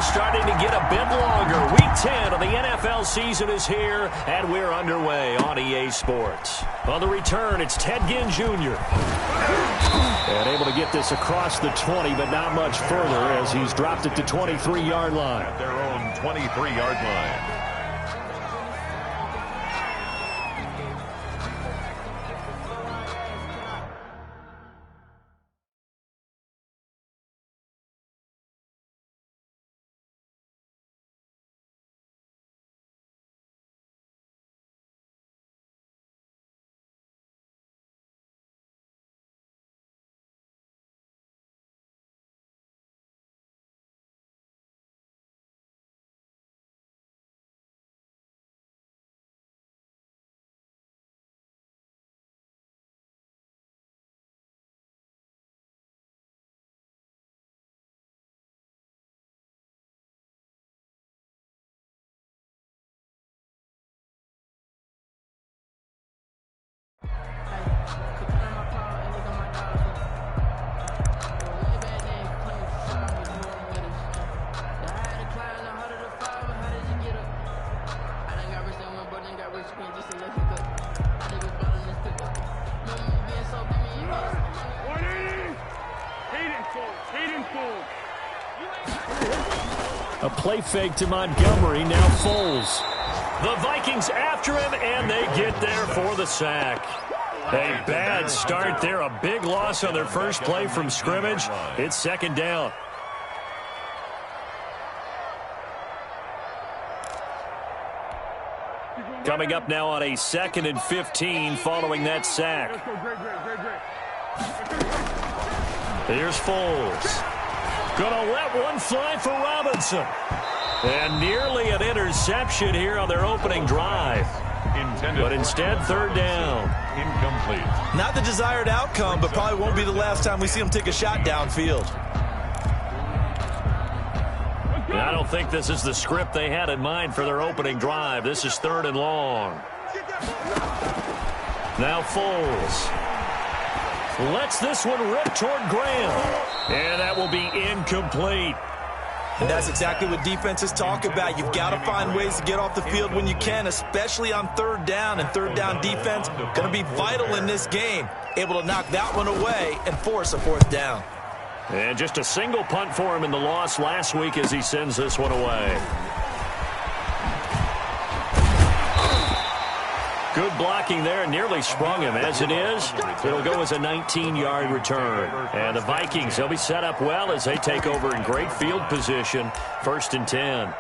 is starting to get a bit longer. Week 10 of the NFL season is here, and we're underway on EA Sports. On the return, it's Ted Ginn Jr. And able to get this across the 20, but not much further as he's dropped it to 23-yard line. At their own 23-yard line. A play fake to Montgomery, now Foles. The Vikings after him, and they get there for the sack. A bad start there, a big loss on their first play from scrimmage. It's second down. Coming up now on a 2nd and 15 following that sack. Here's Foles. Gonna let one fly for Robinson. And nearly an interception here on their opening drive. But instead, third down. Incomplete. Not the desired outcome, but probably won't be the last time we see him take a shot downfield. I don't think this is the script they had in mind for their opening drive. This is 3rd and long. Now Foles lets this one rip toward Graham. And that will be incomplete. And that's exactly what defenses talk about. You've got to find ways to get off the field when you can, especially on 3rd down. And 3rd down defense going to be vital in this game. Able to knock that one away and force a 4th down. And just a single punt for him in the loss last week as he sends this one away. Good blocking there, nearly sprung him. As it is, it'll go as a 19-yard return. And the Vikings, they'll be set up well as they take over in great field position. 1st and 10.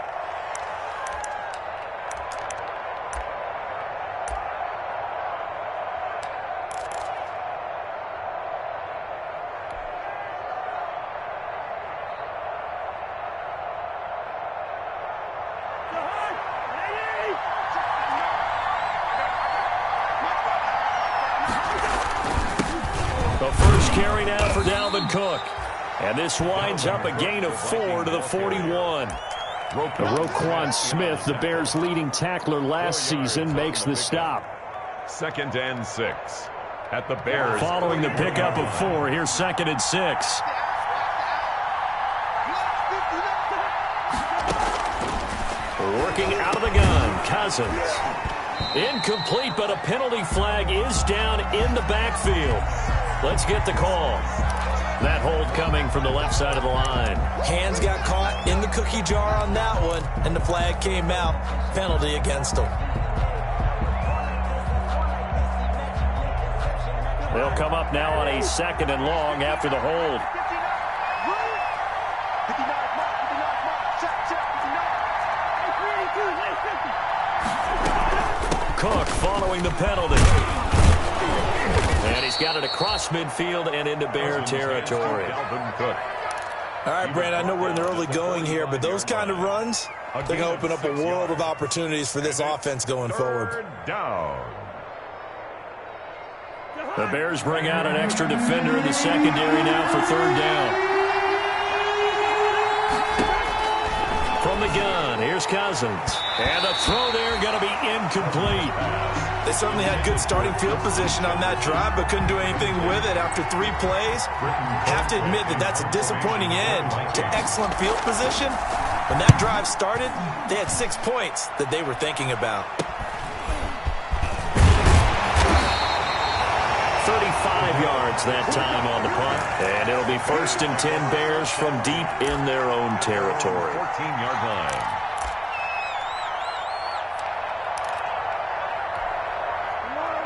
Carry now for Dalvin Cook. And this winds up a gain of 4 to the 41. Roquan Smith, the Bears' leading tackler last season, makes the stop. 2nd and 6. At the Bears. Following the pickup of 4, here's 2nd and 6. Working out of the gun, Cousins. Incomplete, but a penalty flag is down in the backfield. Let's get the call. That hold coming from the left side of the line. Hands got caught in the cookie jar on that one, and the flag came out. Penalty against them. They'll come up now on a 2nd and long after the hold. Cook following the penalty. And he's got it across midfield and into Bear territory. All right, Brand, I know we're in the early going here, but those kind of runs, they're going to open up a world of opportunities for this offense going forward. The Bears bring out an extra defender in the secondary now for 3rd down. From the gun, here's Cousins. And the throw there going to be incomplete. They certainly had good starting field position on that drive, but couldn't do anything with it after 3 plays. Have to admit that that's a disappointing end to excellent field position, When that drive started, they had 6 points that they were thinking about. 35 yards that time on the punt. And it'll be 1st and 10 Bears from deep in their own territory. 14-yard line.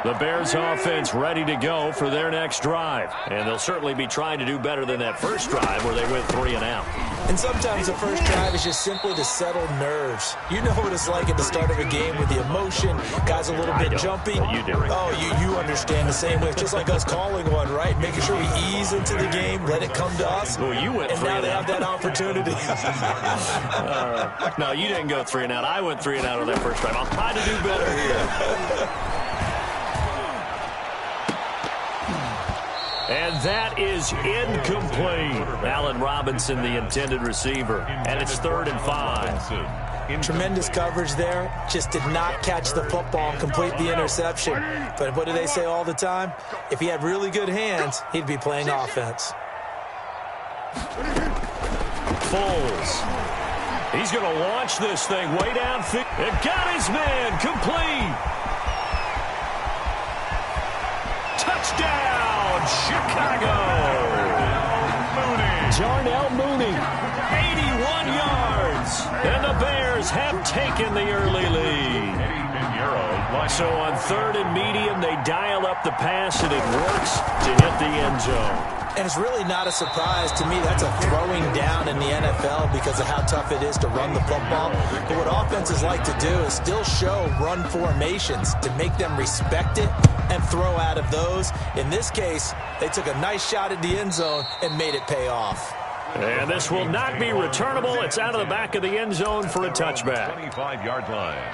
The Bears offense ready to go for their next drive. And they'll certainly be trying to do better than that first drive where they went 3 and out. And sometimes the first drive is just simply to settle nerves. You know what it's like at the start of a game with the emotion, guys a little bit jumpy. You do. Oh, you understand the same way. It's just like us calling one, right? Making sure we ease into the game, let it come to us. Well, you went and 3 now and they out. have that opportunity. No, you didn't go 3 and out. I went 3 and out on that first drive. I'll try to do better here. And that is incomplete. Allen Robinson, the intended receiver. And it's 3rd and 5. Tremendous coverage there. Just did not catch the football and complete the interception. But what do they say all the time? If he had really good hands, he'd be playing offense. Foles. He's going to launch this thing way downfield. It got his man. Complete. Touchdown. Chicago. Jarnell Mooney, 81 yards. And the Bears have taken the early lead. So on 3rd and medium, they dial up the pass, and it works to hit the end zone. And it's really not a surprise to me. That's a throwing down in the NFL because of how tough it is to run the football. But what offenses like to do is still show run formations to make them respect it and throw out of those. In this case, they took a nice shot at the end zone and made it pay off. And this will not be returnable. It's out of the back of the end zone for a touchback. 25-yard line.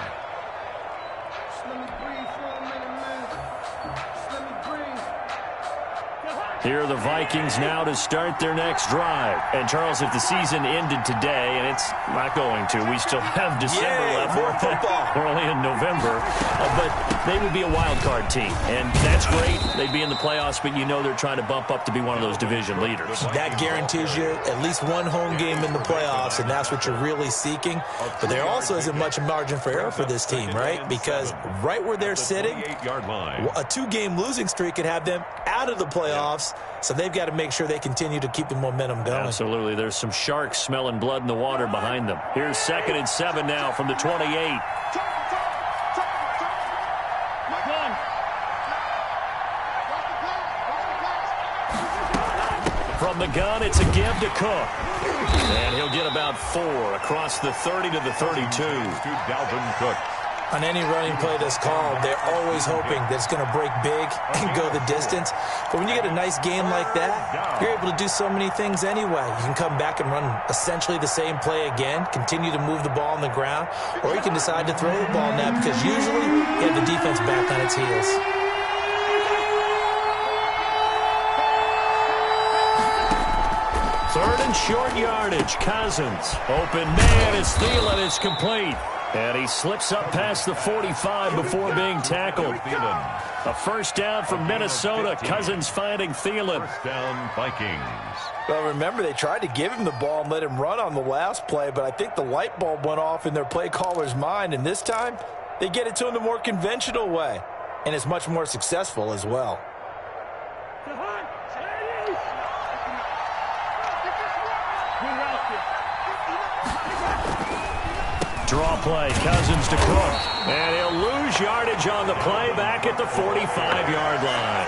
Here are the Vikings now to start their next drive. And, Charles, if the season ended today, and it's not going to, we still have December left. More football. We're only in November. But they would be a wild card team. And that's great. They'd be in the playoffs, but you know they're trying to bump up to be one of those division leaders. That guarantees you at least one home game in the playoffs, and that's what you're really seeking. But there also isn't much margin for error for this team, right? Because right where they're sitting, a 2-game losing streak could have them out of the playoffs. So they've got to make sure they continue to keep the momentum going. Absolutely. There's some sharks smelling blood in the water behind them. Here's 2nd and 7 now from the 28. From the gun, it's a give to Cook. And he'll get about 4 across the 30 to the 32. To Dalvin Cook. On any running play that's called, they're always hoping that it's going to break big and go the distance. But when you get a nice game like that, you're able to do so many things anyway. You can come back and run essentially the same play again, continue to move the ball on the ground, or you can decide to throw the ball now because usually you have the defense back on its heels. Third and short yardage. Cousins. Open man is Thielen. It's complete. And he slips up past the 45 before being tackled. A first down from Minnesota. Cousins finding Thielen. First down, Vikings. Well, remember, they tried to give him the ball and let him run on the last play, but I think the light bulb went off in their play caller's mind, and this time they get it to him the more conventional way, and it's much more successful as well. Draw play, Cousins to Cook. And he'll lose yardage on the play back at the 45-yard line.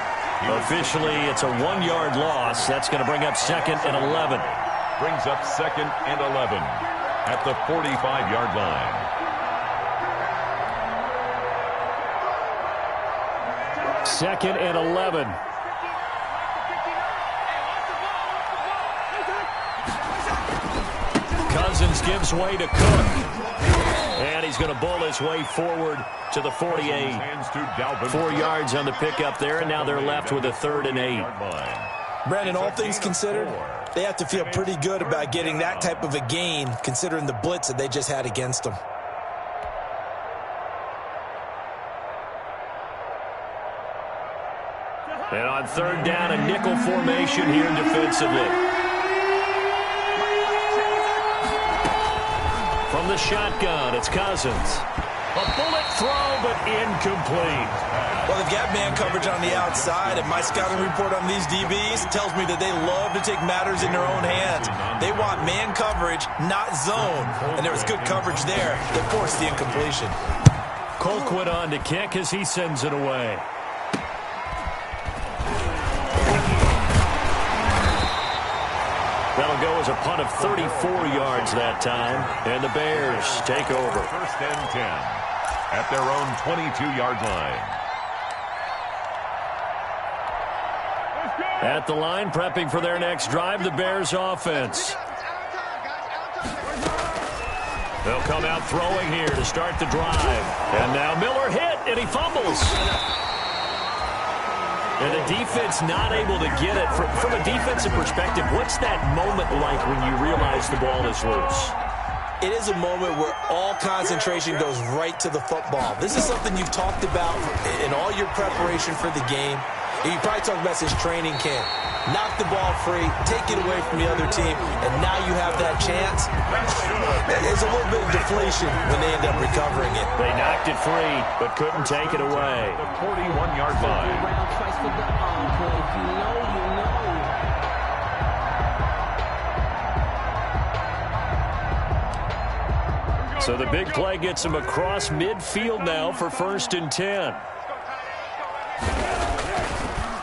Officially, it's a 1-yard loss. That's going to bring up 2nd and 11. Brings up 2nd and 11 at the 45-yard line. Second and 11. Cousins gives way to Cook. And he's going to bull his way forward to the 48. 4 yards on the pickup there, and now they're left with a 3rd and 8. Brandon, all things considered, they have to feel pretty good about getting that type of a gain, considering the blitz that they just had against them. And on 3rd down, a nickel formation here defensively. From the shotgun, it's Cousins. A bullet throw, but incomplete. Well, they've got man coverage on the outside, and my scouting report on these DBs tells me that they love to take matters in their own hands. They want man coverage, not zone. And there was good coverage there that forced the incompletion. Colquitt on to kick as he sends it away. That'll go as a punt of 34 yards that time, and the Bears take over. First and 10 at their own 22-yard line. At the line, prepping for their next drive, the Bears offense. They'll come out throwing here to start the drive. And now Miller hit, and he fumbles. And the defense not able to get it. From a defensive perspective, what's that moment like when you realize the ball is loose? It is a moment where all concentration goes right to the football. This is something you've talked about in all your preparation for the game. You probably talked about this training camp. Knock the ball free, take it away from the other team, and now you have that chance. There's a little bit of deflation when they end up recovering it. They knocked it free, but couldn't take it away. The 41-yard line. So the big play gets him across midfield now for 1st and 10.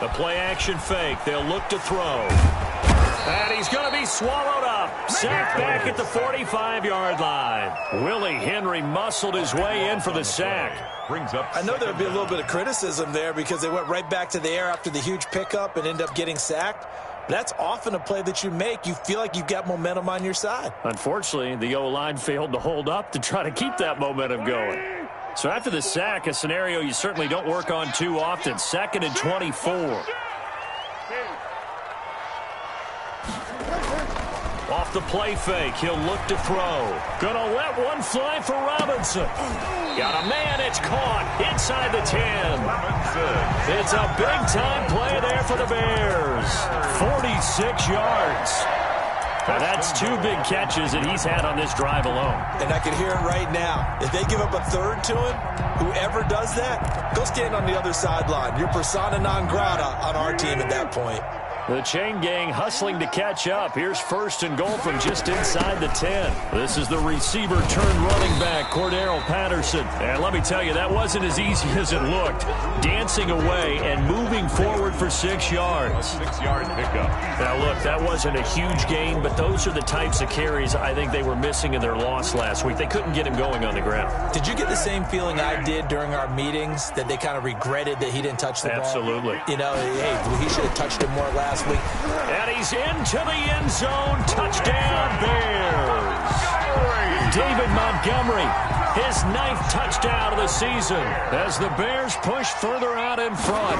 A play-action fake. They'll look to throw. And he's going to be swallowed up. Sacked back at the 45-yard line. Willie Henry muscled his way in for the sack. Brings up. I know there'll be a little bit of criticism there because they went right back to the air after the huge pickup and end up getting sacked. That's often a play that you make. You feel like you've got momentum on your side. Unfortunately, the O-line failed to hold up to try to keep that momentum going. So after the sack, a scenario you certainly don't work on too often. 2nd and 24. Off the play fake, he'll look to throw. Gonna let one fly for Robinson. Got a man, it's caught inside the 10. It's a big-time play there for the Bears. 46 yards. Now that's 2 big catches that he's had on this drive alone. And I can hear it right now. If they give up a third to him, whoever does that, go stand on the other sideline. You're persona non grata on our team at that point. The chain gang hustling to catch up. Here's 1st and goal from just inside the 10. This is the receiver turned running back, Cordero Patterson. And let me tell you, that wasn't as easy as it looked. Dancing away and moving forward for 6 yards. 6-yard pickup. Now, look, that wasn't a huge gain, but those are the types of carries I think they were missing in their loss last week. They couldn't get him going on the ground. Did you get the same feeling I did during our meetings, that they kind of regretted that he didn't touch the ball? Absolutely. You know, hey, he should have touched it more last week. And he's into the end zone. Touchdown, Bears. David Montgomery, his 9th touchdown of the season as the Bears push further out in front.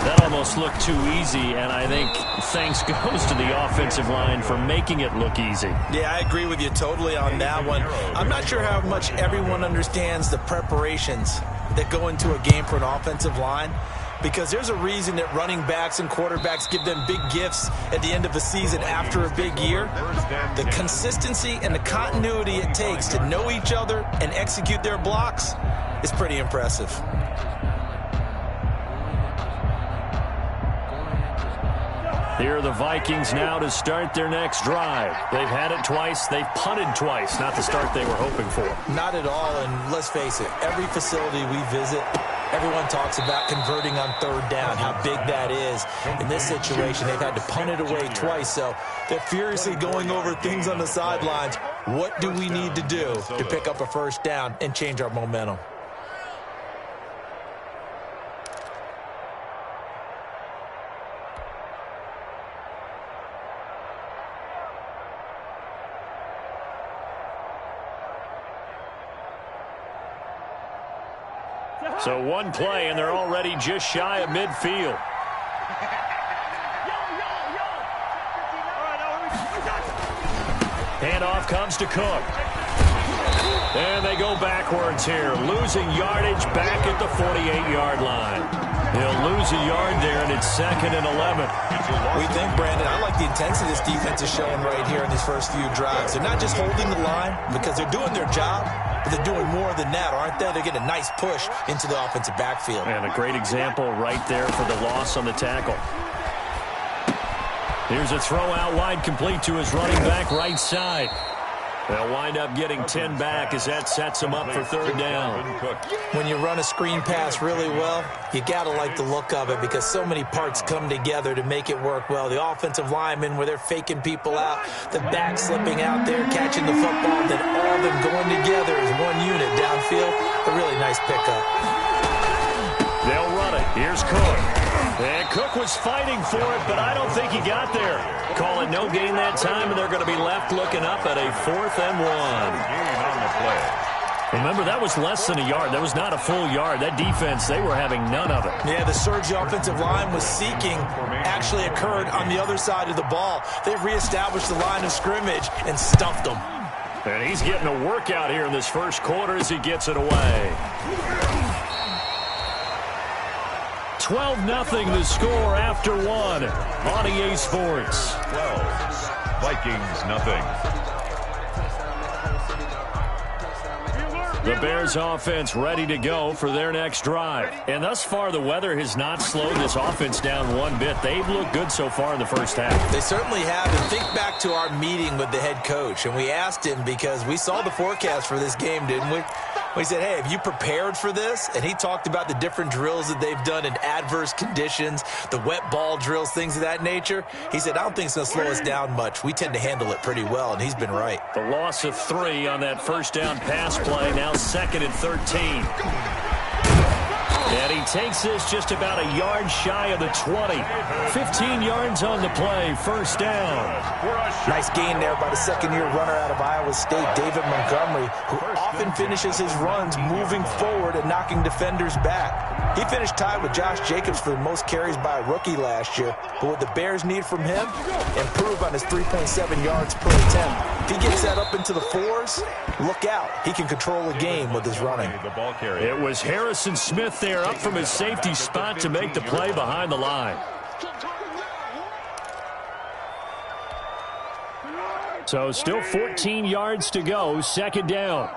That almost looked too easy, and I think thanks goes to the offensive line for making it look easy. Yeah, I agree with you totally on that one. I'm not sure how much everyone understands the preparations that go into a game for an offensive line, because there's a reason that running backs and quarterbacks give them big gifts at the end of the season after a big year. The consistency and the continuity it takes to know each other and execute their blocks is pretty impressive. Here are the Vikings now to start their next drive. They've had it twice. They've punted twice. Not the start they were hoping for. Not at all, and let's face it, every facility we visit, everyone talks about converting on 3rd down, how big that is. In this situation, they've had to punt it away twice, so they're furiously going over things on the sidelines. What do we need to do to pick up a 1st down and change our momentum? So one play, and they're already just shy of midfield. Handoff comes to Cook. And they go backwards here, losing yardage back at the 48-yard line. He'll lose a yard there, and it's 2nd and 11. We think, Brandon, I like the intensity this defense is showing right here in these first few drives. They're not just holding the line because they're doing their job, but they're doing more than that, aren't they? They're getting a nice push into the offensive backfield. And a great example right there for the loss on the tackle. Here's a throw out wide, complete to his running back right side. They'll wind up getting 10 back as that sets them up for 3rd down. When you run a screen pass really well, you got to like the look of it because so many parts come together to make it work well. The offensive linemen, where they're faking people out, the back slipping out there, catching the football, then all of them going together as one unit downfield. A really nice pickup. They'll run it. Here's Cook. And Cook was fighting for it, but I don't think he got there. Call it no gain that time, and they're going to be left looking up at a 4th and 1. Gain on the play. Remember, that was less than a yard. That was not a full yard. That defense, they were having none of it. Yeah, the surge the offensive line was seeking actually occurred on the other side of the ball. They reestablished the line of scrimmage and stuffed them. And he's getting a workout here in this first quarter as he gets it away. 12-0 the score after 1 on EA Sports. 12. Vikings nothing. The Bears offense ready to go for their next drive. And thus far, the weather has not slowed this offense down one bit. They've looked good so far in the first half. They certainly have. And think back to our meeting with the head coach. And we asked him because we saw the forecast for this game, didn't we? We said, hey, have you prepared for this? And he talked about the different drills that they've done in adverse conditions, the wet ball drills, things of that nature. He said, I don't think it's going to slow us down much. We tend to handle it pretty well, and he's been right. The loss of 3 on that first down pass play, now 2nd and 13. And he takes this just about a yard shy of the 20. 15 yards on the play, first down. Nice gain there by the second-year runner out of Iowa State, David Montgomery, who often finishes his runs moving forward and knocking defenders back. He finished tied with Josh Jacobs for the most carries by a rookie last year. But what the Bears need from him, improve on his 3.7 yards per attempt. If he gets that up into the 4s, look out. He can control the game with his running. It was Harrison Smith there up from his safety spot to make the play behind the line. So still 14 yards to go, second down.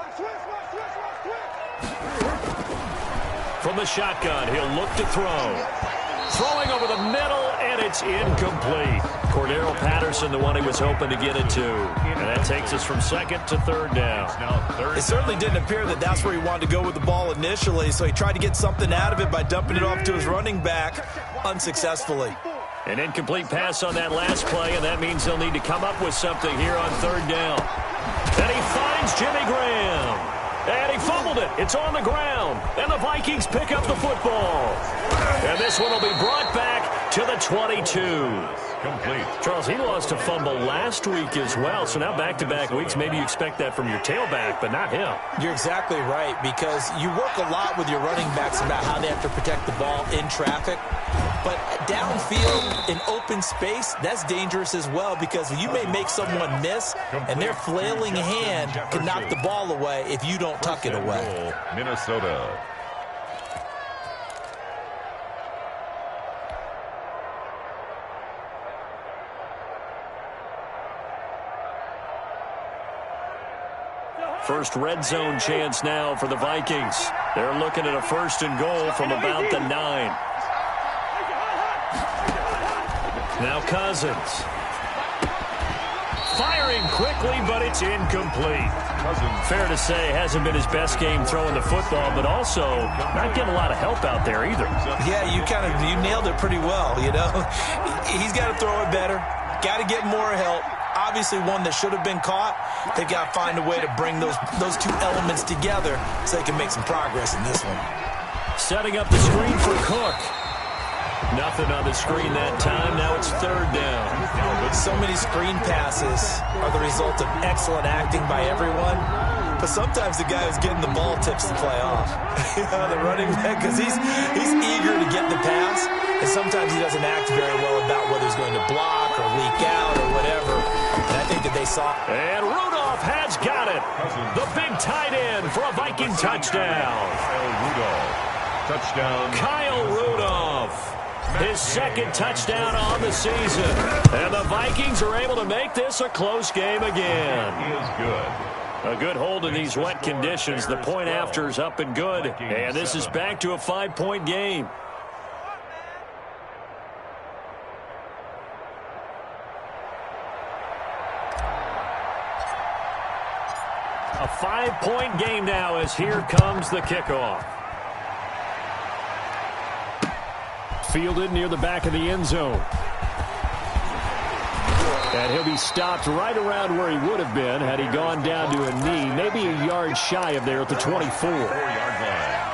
From the shotgun, he'll look to throw. Throwing over the middle, and it's incomplete. Cordero Patterson, the one he was hoping to get it to. And that takes us from second to third down. It certainly didn't appear that that's where he wanted to go with the ball initially, so he tried to get something out of it by dumping it off to his running back unsuccessfully. An incomplete pass on that last play, and that means they'll need to come up with something here on third down. And he finds Jimmy Graham. And he fumbled it. It's on the ground. And the Vikings pick up the football. And this one will be brought back to the 22. Complete. Charles, he lost a fumble last week as well. So now back-to-back weeks, maybe you expect that from your tailback, but not him. You're exactly right, because you work a lot with your running backs about how they have to protect the ball in traffic. But downfield in open space, that's dangerous as well, because you may make someone miss, and their flailing hand can knock the ball away if you don't tuck it away. Minnesota. First red zone chance now for the Vikings. They're looking at a 1st and goal from about the 9. Now Cousins. Firing quickly, but it's incomplete. Fair to say, hasn't been his best game throwing the football, but also not getting a lot of help out there either. Yeah, you nailed it pretty well, you know. He's got to throw it better. Got to get more help. Obviously one that should have been caught. They've got to find a way to bring those two elements together so they can make some progress in this one. Setting up the screen for Cook. Nothing on the screen that time. Now it's third down. So many screen passes are the result of excellent acting by everyone. But sometimes the guy who's getting the ball tips the play off. The running back, because he's eager to get the pass. And sometimes he doesn't act very well about whether he's going to block or leak out or whatever. And I think that they saw. And Rudolph has got it. The big tight end for a Viking touchdown. Touchdown. Kyle Rudolph. His second touchdown on the season. And the Vikings are able to make this a close game again. He is good. A good hold in these wet conditions. The point after is up and good. And this is back to a 5-point game. A 5-point game now as here comes the kickoff. Fielded near the back of the end zone. And he'll be stopped right around where he would have been had he gone down to a knee, maybe a yard shy of there at the 24. 4-yard line.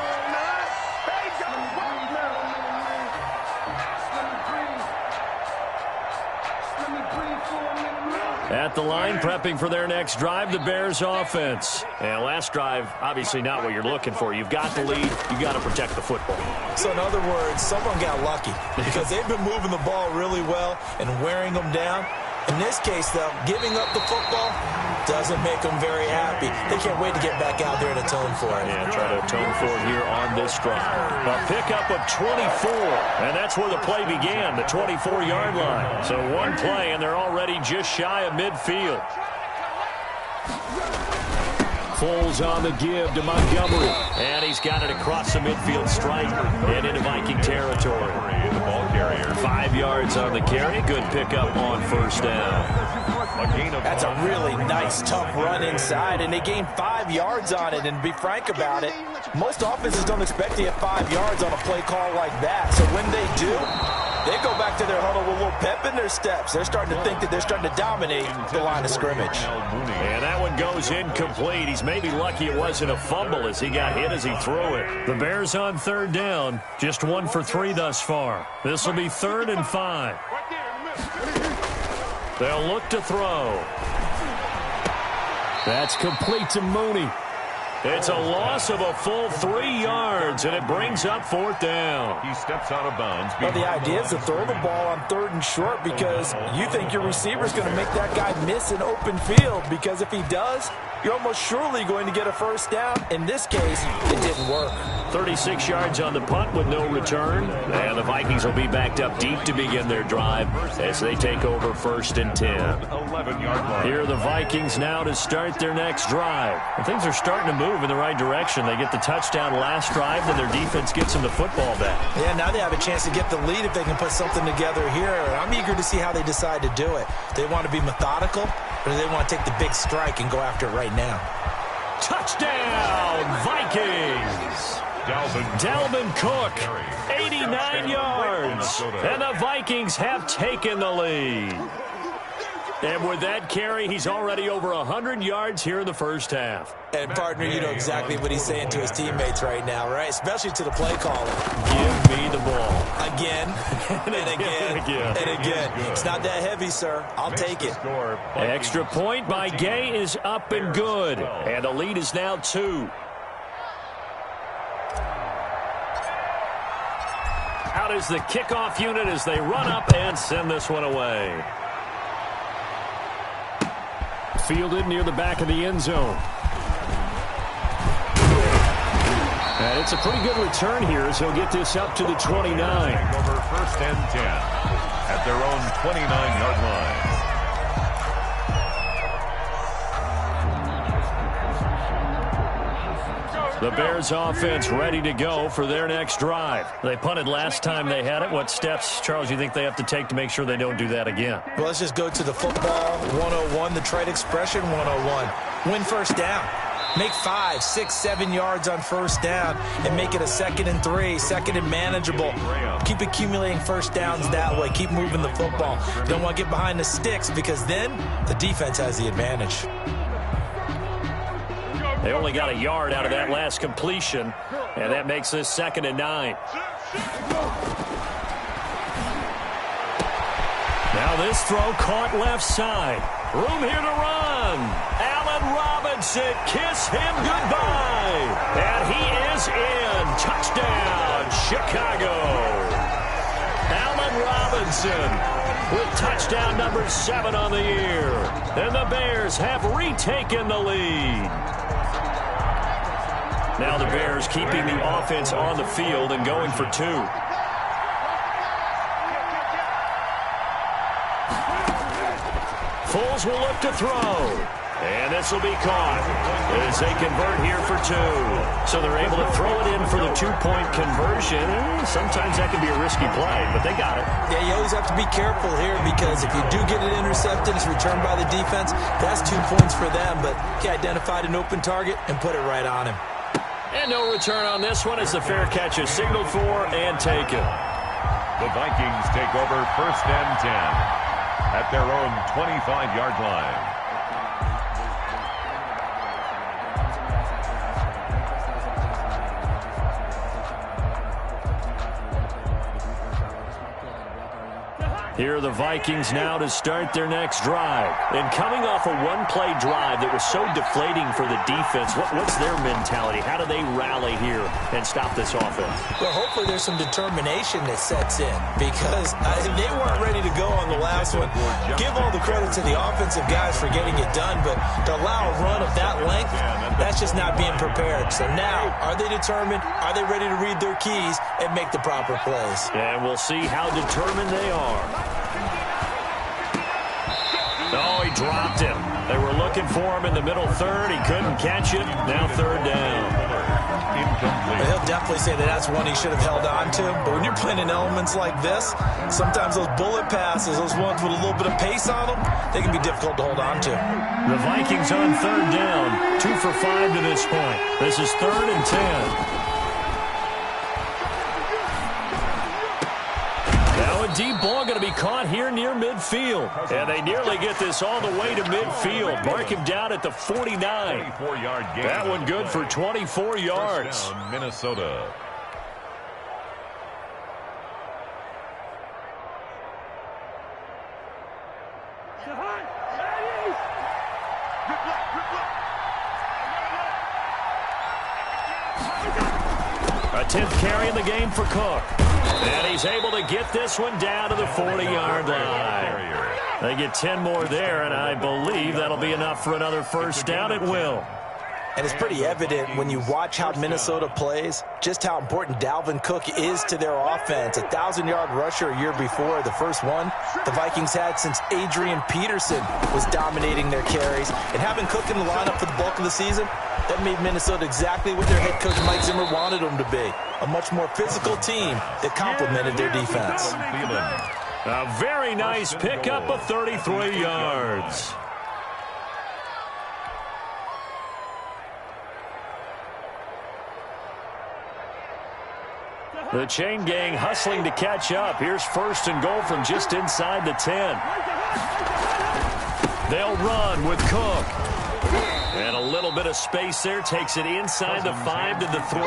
At the line, prepping for their next drive, the Bears offense. And last drive, obviously not what you're looking for. You've got the lead. You've got to protect the football. So in other words, someone got lucky because they've been moving the ball really well and wearing them down. In this case, though, giving up the football doesn't make them very happy. They can't wait to get back out there and atone for it. Yeah, try to atone for it here on this drive. A pickup of 24, and that's where the play began, the 24-yard line. So one play, and they're already just shy of midfield. Foles on the give to Montgomery. And he's got it across the midfield stripe and into Viking territory. The ball carrier. 5 yards on the carry. Good pickup on first down. That's a really nice, tough run inside, and they gained 5 yards on it. And to be frank about it, most offenses don't expect to get 5 yards on a play call like that. So when they do, they go back to their huddle with a little pep in their steps. They're starting to think that they're starting to dominate the line of scrimmage. And that one goes incomplete. He's maybe lucky it wasn't a fumble as he got hit as he threw it. The Bears on third down, just 1 for 3 thus far. This will be 3rd and 5. They'll look to throw. That's complete to Mooney. It's a loss of a full 3 yards, and it brings up 4th down. He steps out of bounds. Well, the idea is to throw the ball on 3rd and short because you think your receiver's going to make that guy miss an open field, because if he does, you're almost surely going to get a first down. In this case, it didn't work. 36 yards on the punt with no return. And the Vikings will be backed up deep to begin their drive as they take over 1st and 10. 11-yard line. Here are the Vikings now to start their next drive. And things are starting to move in the right direction. They get the touchdown last drive, then their defense gets them the football back. Yeah, now they have a chance to get the lead if they can put something together here. I'm eager to see how they decide to do it. They want to be methodical, or do they want to take the big strike and go after it right now? Touchdown, Vikings! Dalvin Cook, 89 yards. And the Vikings have taken the lead. And with that carry, he's already over 100 yards here in the first half. And, partner, you know exactly what he's saying to his teammates right now, right? Especially to the play caller. Give me the ball. Again, and again, and again. It's not that heavy, sir. I'll take it. Extra point by Gay is up and good. And the lead is now 2. Out is the kickoff unit as they run up and send this one away. Fielded near the back of the end zone. And it's a pretty good return here as he'll get this up to the 29. Over 1st and 10 at their own 29-yard line. The Bears offense ready to go for their next drive. They punted last time they had it. What steps, Charles, you think they have to take to make sure they don't do that again? Well, let's just go to the football 101, the trade expression 101. Win first down. Make 5, 6, 7 yards on first down and make it a 2nd and 3, 2nd and manageable. Keep accumulating first downs that way. Keep moving the football. You don't want to get behind the sticks because then the defense has the advantage. They only got a yard out of that last completion, and that makes this 2nd and 9. Now this throw caught left side. Room here to run. Allen Robinson, kiss him goodbye. And he is in. Touchdown, Chicago. Allen Robinson with touchdown number 7 on the year. And the Bears have retaken the lead. Now the Bears keeping the offense on the field and going for 2. Foles will look to throw. And this will be caught as they convert here for 2. So they're able to throw it in for the 2-point conversion. Sometimes that can be a risky play, but they got it. Yeah, you always have to be careful here because if you do get it intercepted, it's returned by the defense. That's 2 points for them, but he identified an open target and put it right on him. And no return on this one as the fair catch is signaled for and taken. The Vikings take over 1st and 10 at their own 25-yard line. Here are the Vikings now to start their next drive. And coming off a one-play drive that was so deflating for the defense, what's their mentality? How do they rally here and stop this offense? Well, hopefully there's some determination that sets in because they weren't ready to go on the last one. Give all the credit to the offensive guys for getting it done, but to allow a run of that length, that's just not being prepared. So now, are they determined? Are they ready to read their keys and make the proper plays? And we'll see how determined they are. Oh, he dropped him. They were looking for him in the middle third. He couldn't catch it. Now 3rd down. But he'll definitely say that that's one he should have held on to. But when you're playing in elements like this, sometimes those bullet passes, those ones with a little bit of pace on them, they can be difficult to hold on to. The Vikings on 3rd down. 2 for 5 to this point. This is 3rd and 10. Deep ball going to be caught here near midfield. And they nearly get this all the way to midfield. Mark him down at the 49. That one good for 24 yards. Minnesota. A 10th carry in the game for Cook. And he's able to get this one down to the 40-yard line. They get 10 more there, and I believe that'll be enough for another first down. It will. And it's pretty evident when you watch how Minnesota plays, just how important Dalvin Cook is to their offense. 1,000-yard rusher a year before, the first one the Vikings had since Adrian Peterson was dominating their carries. And having Cook in the lineup for the bulk of the season, that made Minnesota exactly what their head coach Mike Zimmer wanted them to be. A much more physical team that complemented their defense. A very nice pickup of 33 yards. The chain gang hustling to catch up. Here's 1st and goal from just inside the 10. They'll run with Cook. And a little bit of space there. Takes it inside the 5 to the 3.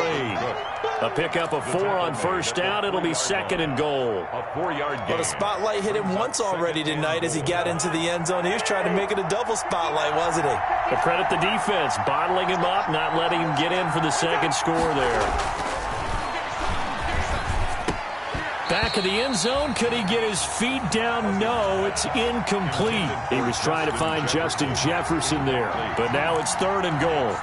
A pickup of 4 on 1st down. It'll be 2nd and goal. A 4-yard gain. Well, the spotlight hit him once already tonight as he got into the end zone. He was trying to make it a double spotlight, wasn't he? To credit the defense, bottling him up, not letting him get in for the 2nd score there. Back of the end zone. Could he get his feet down? No, it's incomplete. He was trying to find Justin Jefferson there, but now it's 3rd and goal.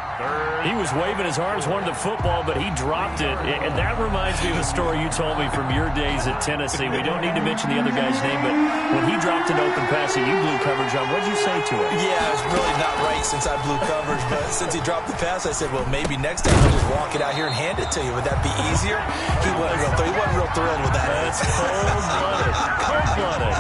He was waving his arms, wanted the football, but he dropped it. And that reminds me of a story you told me from your days at Tennessee. We don't need to mention the other guy's name, but when he dropped an open pass that you blew coverage on, what did you say to him? Yeah, it was really not right since I blew coverage, but since he dropped the pass, I said, well, maybe next time I'll just walk it out here and hand it to you. Would that be easier? He wasn't real thrilled with that. That's cold-blooded. Cold-blooded.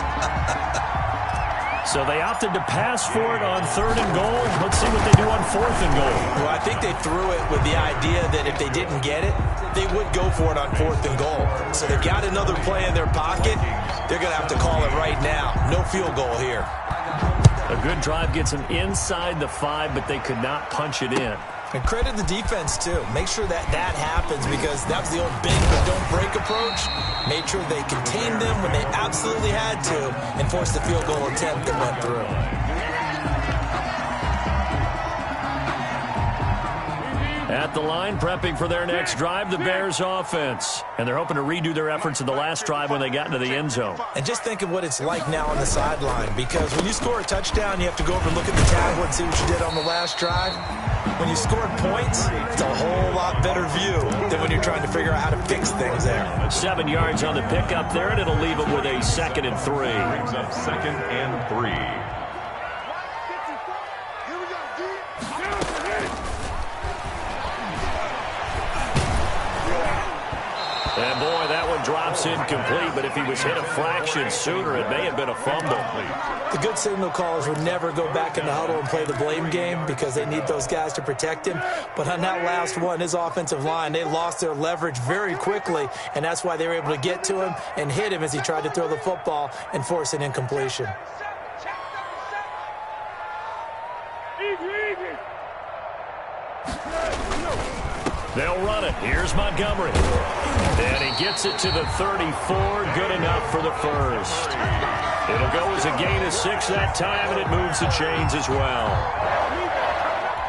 So they opted to pass for it on 3rd and goal. Let's see what they do on 4th and goal. Well, I think they threw it with the idea that if they didn't get it, they would go for it on 4th and goal. So they've got another play in their pocket. They're going to have to call it right now. No field goal here. A good drive gets them inside the 5, but they could not punch it in. And credit the defense, too. Make sure that happens because that was the old bend but don't break approach. Made sure they contained them when they absolutely had to and forced the field goal attempt that went through. At the line, prepping for their next drive, the Bears offense. And they're hoping to redo their efforts in the last drive when they got into the end zone. And just think of what it's like now on the sideline, because when you score a touchdown, you have to go over and look at the tablet and see what you did on the last drive. When you scored points, it's a whole lot better view than when you're trying to figure out how to fix things there. 7 yards on the pickup there, and it'll leave them with a 2nd and 3. Brings up 2nd and 3. And boy, that one drops incomplete, but if he was hit a fraction sooner, it may have been a fumble. The good signal callers would never go back in the huddle and play the blame game because they need those guys to protect him. But on that last one, his offensive line, they lost their leverage very quickly, and that's why they were able to get to him and hit him as he tried to throw the football and force an incompletion. They'll run it. Here's Montgomery. And he gets it to the 34. Good enough for the first. It'll go as a gain of 6 that time, and it moves the chains as well.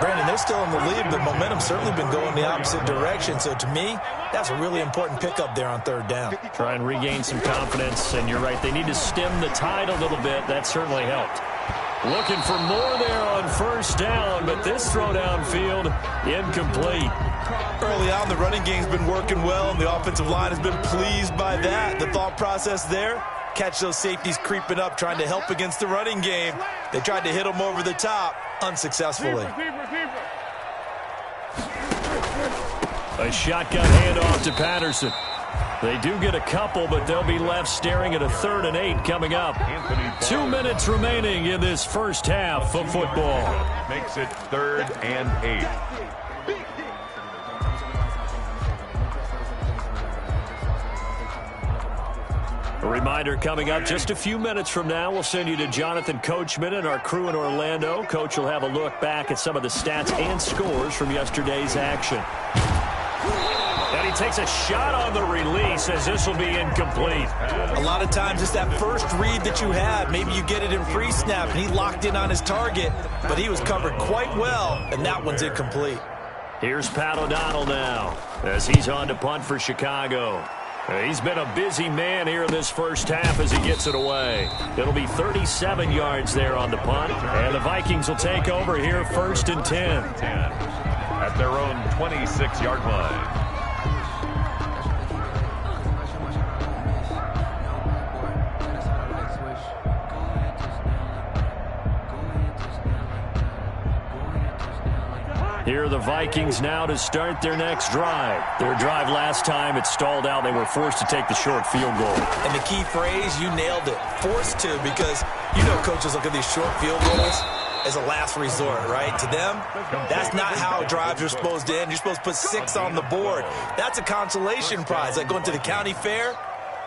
Brandon, they're still in the lead, but momentum's certainly been going the opposite direction. So to me, that's a really important pickup there on 3rd down. Try and regain some confidence, and you're right. They need to stem the tide a little bit. That certainly helped. Looking for more there on 1st down, but this throw downfield, incomplete. Early on, the running game's been working well, and the offensive line has been pleased by that. The thought process there, catch those safeties creeping up, trying to help against the running game. They tried to hit them over the top, unsuccessfully. A shotgun handoff to Patterson. They do get a couple, but they'll be left staring at a 3rd and 8 coming up. 2 minutes remaining in this first half of football. Makes it 3rd and 8. A reminder coming up just a few minutes from now, we'll send you to Jonathan Coachman and our crew in Orlando. Coach will have a look back at some of the stats and scores from yesterday's action. And he takes a shot on the release as this will be incomplete. A lot of times it's that first read that you have. Maybe you get it in pre-snap, and he locked in on his target, but he was covered quite well, and that one's incomplete. Here's Pat O'Donnell now as he's on to punt for Chicago. He's been a busy man here in this first half as he gets it away. It'll be 37 yards there on the punt, and the Vikings will take over here 1st and 10. At their own 26-yard line. Here are the Vikings now to start their next drive. Their drive last time, it stalled out. They were forced to take the short field goal. And the key phrase, you nailed it. Forced to, because you know coaches look at these short field goals as a last resort, right? To them, that's not how drives are supposed to end. You're supposed to put 6 on the board. That's a consolation prize. Like going to the county fair,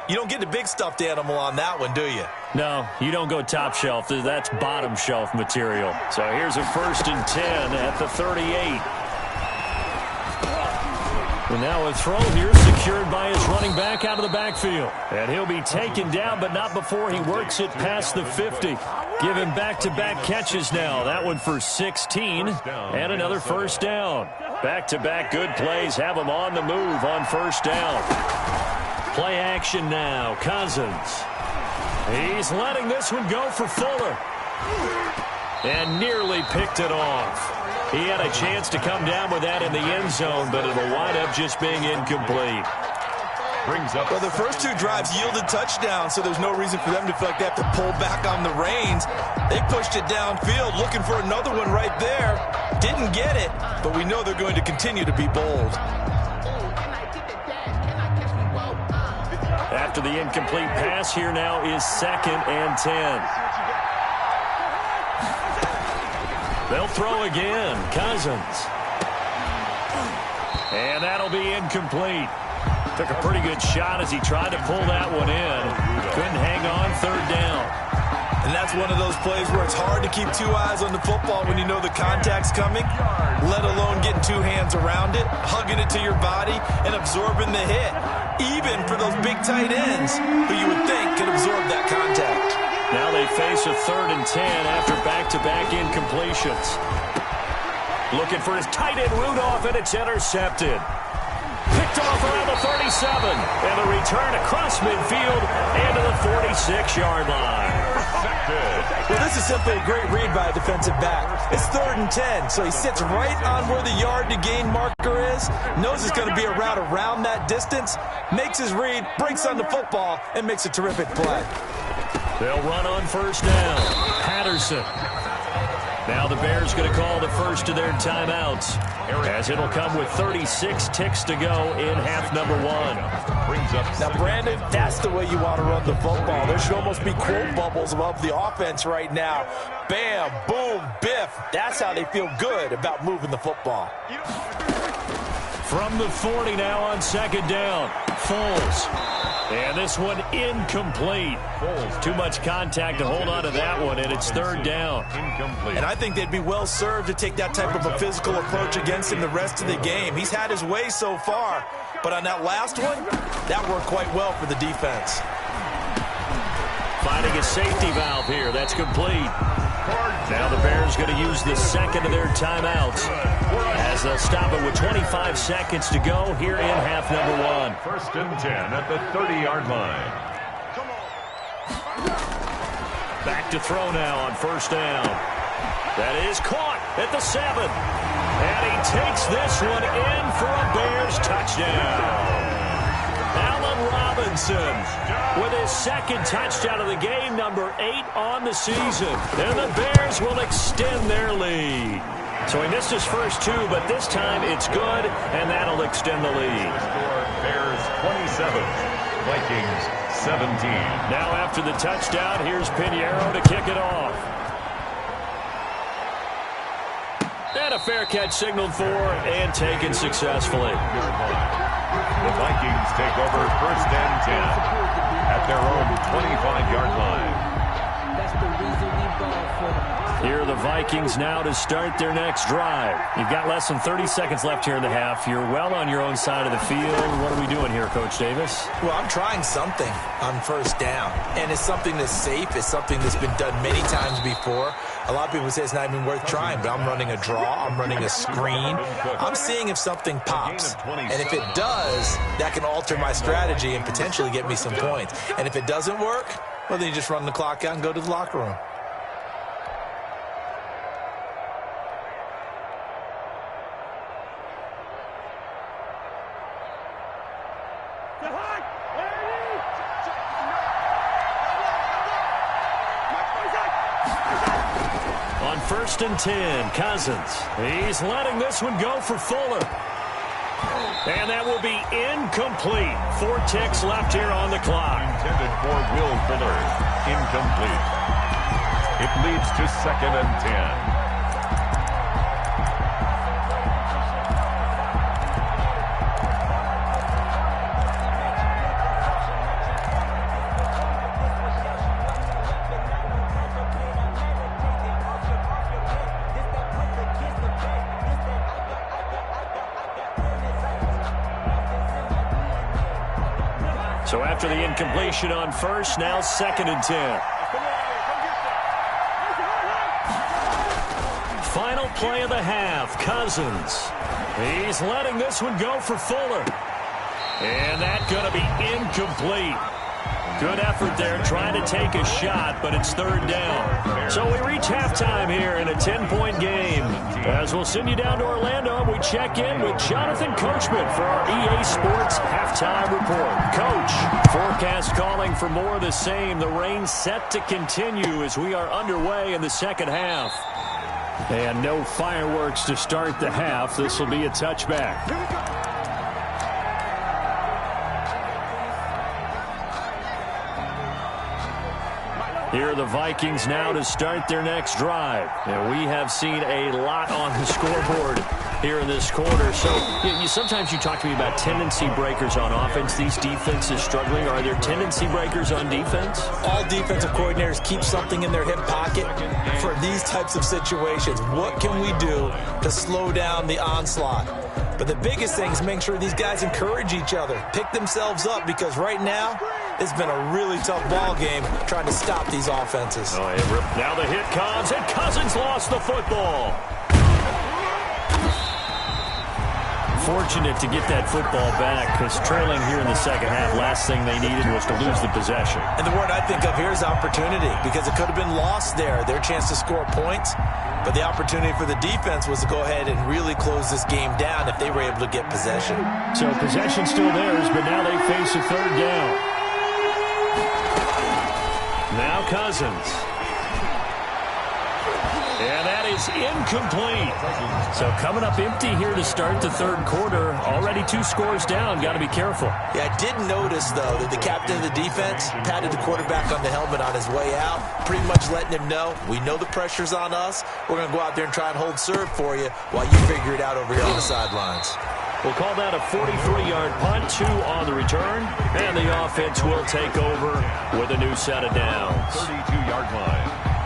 you don't get the big stuffed animal on that one, do you? No, you don't go top shelf. That's bottom shelf material. So here's a 1st and 10 at the 38. And now a throw here secured by his running back out of the backfield. And he'll be taken down, but not before he works it past the 50. Give him back-to-back catches now. That one for 16 and another 1st down. Back-to-back good plays have him on the move on 1st down. Play action now. Cousins. He's letting this one go for Fuller. And nearly picked it off. He had a chance to come down with that in the end zone, but it'll wind up just being incomplete. Brings up. Well, the first 2 drives yielded touchdowns, so there's no reason for them to feel like they have to pull back on the reins. They pushed it downfield, looking for another one right there. Didn't get it, but we know they're going to continue to be bold. After the incomplete pass, here now is 2nd and 10. They'll throw again. Cousins. And that'll be incomplete. Took a pretty good shot as he tried to pull that one in. Couldn't hang on 3rd down. And that's one of those plays where it's hard to keep 2 eyes on the football when you know the contact's coming, let alone getting 2 hands around it, hugging it to your body, and absorbing the hit. Even for those big tight ends who you would think can absorb that contact. Now they face a 3rd and 10 after back-to-back incompletions. Looking for his tight end Rudolph, and it's intercepted. Picked off around the 37. And the return across midfield and to the 46-yard line. Well, this is simply a great read by a defensive back. It's 3rd and 10, so he sits right on where the yard-to-gain marker is, knows it's going to be a route around that distance, makes his read, breaks on the football, and makes a terrific play. They'll run on first down. Patterson. Now the Bears going to call the first of their timeouts, as it'll come with 36 ticks to go in half number 1. Now, Brandon, that's the way you want to run the football. There should almost be quote bubbles above the offense right now. Bam, boom, biff. That's how they feel good about moving the football. From the 40 now on second down. Foles. And this one incomplete. Too much contact to hold on to that one, and it's 3rd down. Incomplete. And I think they'd be well served to take that type of a physical approach against him the rest of the game. He's had his way so far, but on that last one, that worked quite well for the defense. Finding a safety valve here. That's complete. Now the Bears going to use the second of their timeouts, as they'll stop it with 25 seconds to go here in half number 1. 1st and 10 at the 30-yard line. Back to throw now on first down. That is caught at the 7. And he takes this one in for a Bears touchdown. Allen Robinson with his 2nd touchdown of the game, number 8 on the season. And the Bears will extend their lead. So he missed his first 2, but this time it's good, and that'll extend the lead. Bears 27, Vikings 17. Now after the touchdown, here's Pinheiro to kick it off. And a fair catch signaled for and taken successfully. The Vikings take over 1st and 10 at their own 25-yard line. That's the reason we ball for them. Here are the Vikings now to start their next drive. You've got less than 30 seconds left here in the half. You're well on your own side of the field. What are we doing here, Coach Davis? Well, I'm trying something on first down, and it's something that's safe. It's something that's been done many times before. A lot of people say it's not even worth trying, but I'm running a draw. I'm running a screen. I'm seeing if something pops. And if it does, that can alter my strategy and potentially get me some points. And if it doesn't work, well, then you just run the clock out and go to the locker room. On 1st and 10, Cousins. He's letting this one go for Fuller. And that will be incomplete. 4 ticks left here on the clock. Intended for Will Fuller. Incomplete. It leads to 2nd and 10. So after the incompletion on first, now 2nd and 10. Final play of the half, Cousins. He's letting this one go for Fuller. And that's going to be incomplete. Good effort there, trying to take a shot, but it's 3rd down. So we reach halftime here in a 10-point game. As we'll send you down to Orlando, we check in with Jonathan Coachman for our EA Sports Halftime Report. Coach, forecast calling for more of the same. The rain set to continue as we are underway in the second half. And no fireworks to start the half. This will be a touchback. Here are the Vikings now to start their next drive. And we have seen a lot on the scoreboard here in this quarter. So sometimes you talk to me about tendency breakers on offense. These defenses struggling. Are there tendency breakers on defense? All defensive coordinators keep something in their hip pocket for these types of situations. What can we do to slow down the onslaught? But the biggest thing is make sure these guys encourage each other, pick themselves up, because right now it's been a really tough ball game trying to stop these offenses. Now the hit comes, and Cousins lost the football. fortunate to get that football back because trailing here in the second half, last thing they needed was to lose the possession. And the word I think of here is opportunity because it could have been lost there, their chance to score points. But the opportunity for the defense was to go ahead and really close this game down if they were able to get possession. So possession still theirs, but now they face a third down. Now Cousins. And that is incomplete. So coming up empty here to start the third quarter. Already 2 scores down. Got to be careful. Yeah, I did notice, though, that the captain of the defense patted the quarterback on the helmet on his way out, pretty much letting him know, we know the pressure's on us. We're going to go out there and try and hold serve for you while you figure it out over here on the sidelines. We'll call that a 43-yard punt, 2 on the return, and the offense will take over with a new set of downs. 32-yard line.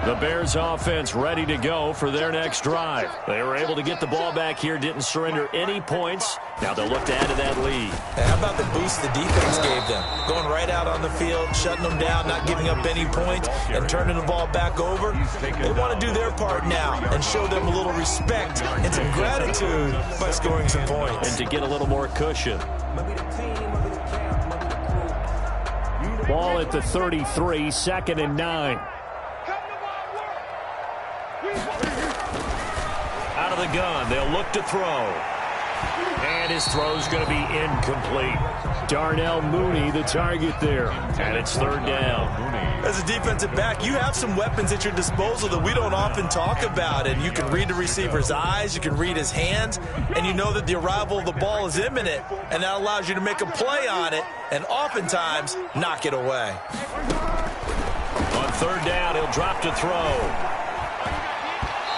The Bears offense ready to go for their next drive. They were able to get the ball back here, didn't surrender any points. Now they'll look to add to that lead. How about the boost the defense gave them? Going right out on the field, shutting them down, not giving up any points, and turning the ball back over. They want to do their part now and show them a little respect and some gratitude by scoring some points. And to get a little more cushion. Ball at the 33, 2nd and 9. Out of the gun, they'll look to throw. And his throw's going to be incomplete. Darnell Mooney, the target there. And it's 3rd down. As a defensive back, you have some weapons at your disposal that we don't often talk about. And you can read the receiver's eyes, you can read his hands, and you know that the arrival of the ball is imminent. And that allows you to make a play on it and oftentimes knock it away. On 3rd down, he'll drop to throw.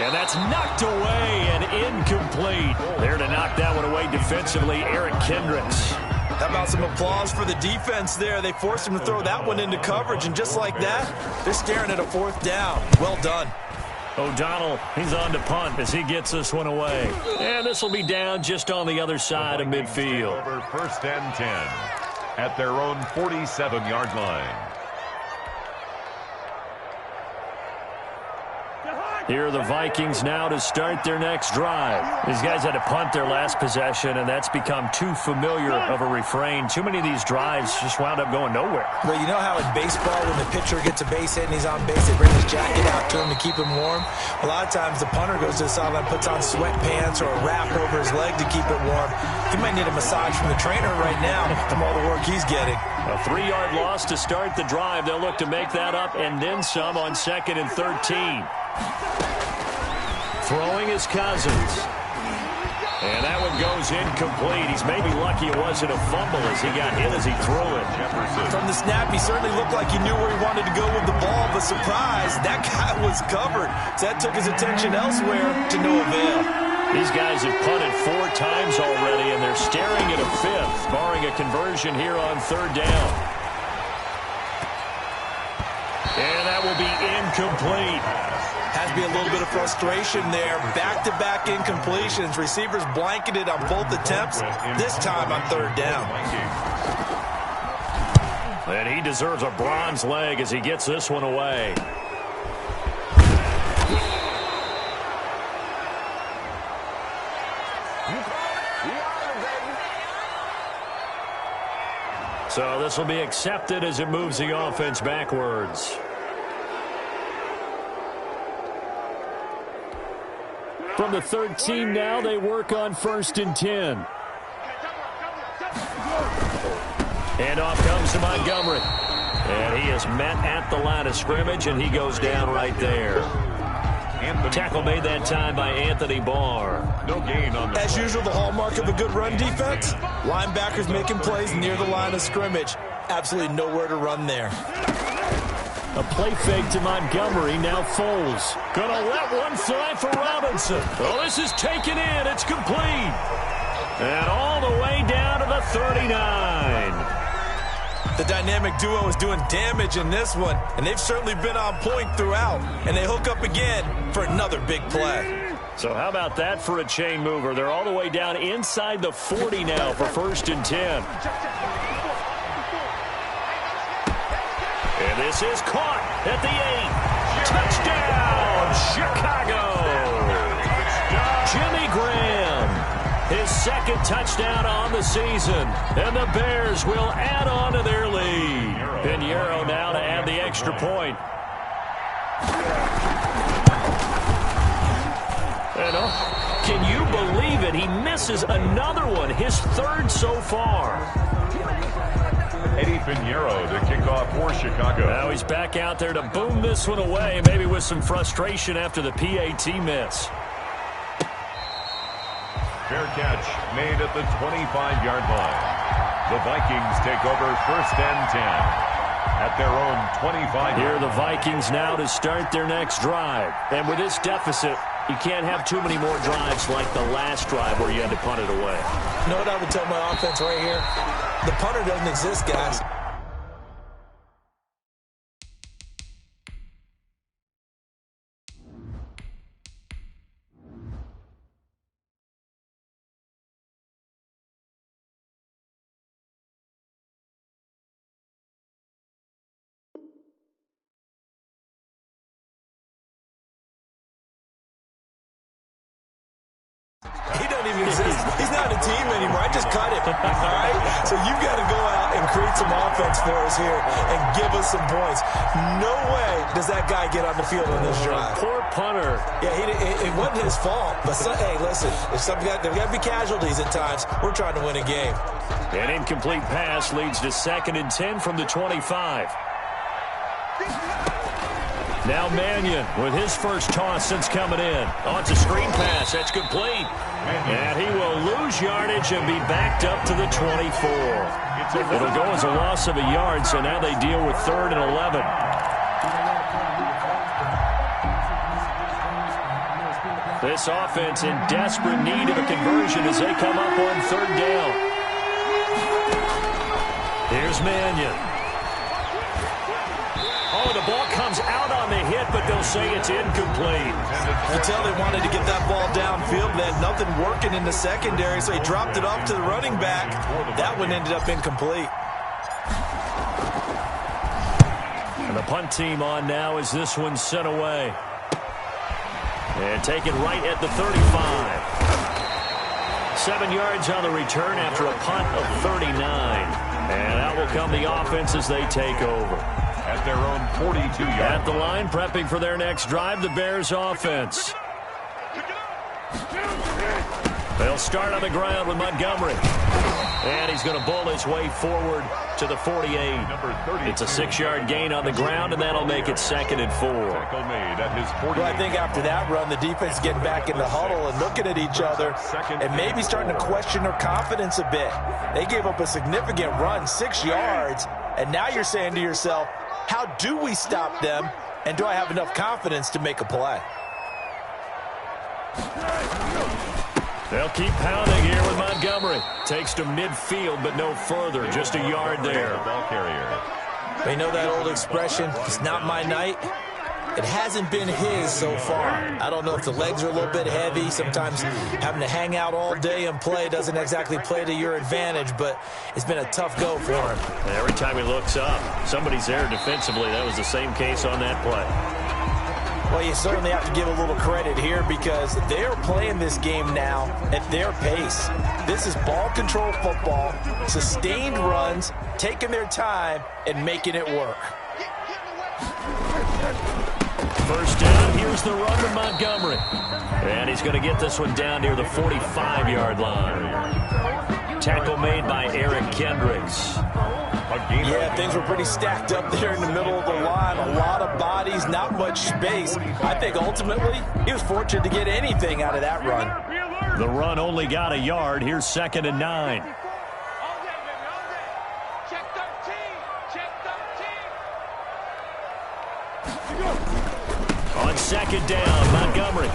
And that's knocked away and incomplete. There to knock that one away defensively, Eric Kendricks. How about some applause for the defense there? They forced him to throw that one into coverage, and just like that, they're staring at a 4th down. Well done. O'Donnell, he's on to punt as he gets this one away. And this will be down just on the other side of midfield. Over 1st and 10 at their own 47-yard line. Here are the Vikings now to start their next drive. These guys had to punt their last possession, and that's become too familiar of a refrain. Too many of these drives just wound up going nowhere. Well, you know how in baseball, when the pitcher gets a base hit and he's on base, they bring his jacket out to him to keep him warm? A lot of times the punter goes to the sideline, puts on sweatpants or a wrap over his leg to keep it warm. He might need a massage from the trainer right now from all the work he's getting. A 3-yard loss to start the drive. They'll look to make that up and then some on 2nd and 13. Throwing is Cousins. And that one goes incomplete. He's maybe lucky it wasn't a fumble as he got hit as he threw it. From the snap, he certainly looked like he knew where he wanted to go with the ball, but surprise, that guy was covered. So that took his attention elsewhere to no avail. These guys have punted 4 times already, and they're staring at a 5th, barring a conversion here on 3rd down. And that will be incomplete. Has to be a little bit of frustration there. Back-to-back incompletions. Receivers blanketed on both attempts, this time on 3rd down. And he deserves a bronze leg as he gets this one away. So this will be accepted as it moves the offense backwards. From the 13 now, they work on 1st and 10. And off comes to Montgomery. And he is met at the line of scrimmage, and he goes down right there. Tackle made that time by Anthony Barr. No gain on the As play. usual, the hallmark of a good run defense, linebackers making plays near the line of scrimmage. Absolutely nowhere to run there. A play fake to Montgomery. Now Foles. Gonna let one fly for Robinson. Oh, this is taken in. It's complete. And all the way down to the 39. The dynamic duo is doing damage in this one, and they've certainly been on point throughout. And they hook up again for another big play. So how about that for a chain mover? They're all the way down inside the 40 now for 1st and 10. And this is caught at the 8. Touchdown, Chicago! Jimmy Graham, his second touchdown on the season, and the Bears will add on to their lead. Pinheiro now to add the extra point. Can you believe it? He misses another one, his third so far. Eddie Pinheiro to kick off for Chicago. Now he's back out there to boom this one away, maybe with some frustration after the PAT miss. Fair catch made at the 25-yard line. The Vikings take over first and 10 at their own 25. Here the Vikings now to start their next drive. And with this deficit, you can't have too many more drives like the last drive where you had to punt it away. You know what I would tell my offense right here? The punter doesn't exist, guys. He doesn't even exist. He's not a team anymore. I just cut him. All right? So you've got to go out and create some offense for us here and give us some points. No way does that guy get on the field on this drive. Poor punter. Yeah, it wasn't his fault. But, hey, listen, there's got to be casualties at times. We're trying to win a game. An incomplete pass leads to 2nd and 10 from the 25. Now Mannion with his first toss since coming in. Oh, it's a screen pass. That's complete. And he will lose yardage and be backed up to the 24. It'll go as a loss of a yard, so now they deal with 3rd and 11. This offense in desperate need of a conversion as they come up on 3rd down. Here's Mannion. Oh, the ball comes out on the hit, but they'll say it's incomplete. You tell they wanted to get that ball downfield. They had nothing working in the secondary, so he dropped it off to the running back. That one ended up incomplete. And the punt team on now as this one's sent away. And taken right at the 35. 7 yards on the return after a punt of 39. And out will come the offense as they take over. At their own 42-yard. At the line, prepping for their next drive, the Bears offense. They'll start on the ground with Montgomery. And he's going to bowl his way forward to the 48. It's a 6-yard gain on the ground, and that'll make it 2nd and 4. Well, I think after that run, the defense getting back in the huddle and looking at each other and maybe starting to question their confidence a bit. They gave up a significant run, 6 yards, and now you're saying to yourself, how do we stop them, and do I have enough confidence to make a play? They'll keep pounding here with Montgomery. Takes to midfield, but no further. Just a yard there. Ball carrier. They know that old expression, it's not my night. It hasn't been his so far. I don't know if the legs are a little bit heavy. Sometimes having to hang out all day and play doesn't exactly play to your advantage, but it's been a tough go for him. Every time he looks up, somebody's there defensively. That was the same case on that play. Well, you certainly have to give a little credit here because they're playing this game now at their pace. This is ball control football, sustained runs, taking their time, and making it work. First down, here's the run to Montgomery. And he's going to get this one down near the 45-yard line. Tackle made by Eric Kendricks. Yeah, things were pretty stacked up there in the middle of the line. A lot of bodies, not much space. I think ultimately he was fortunate to get anything out of that run. The run only got a yard. Here's 2nd and 9. On 2nd down, Montgomery.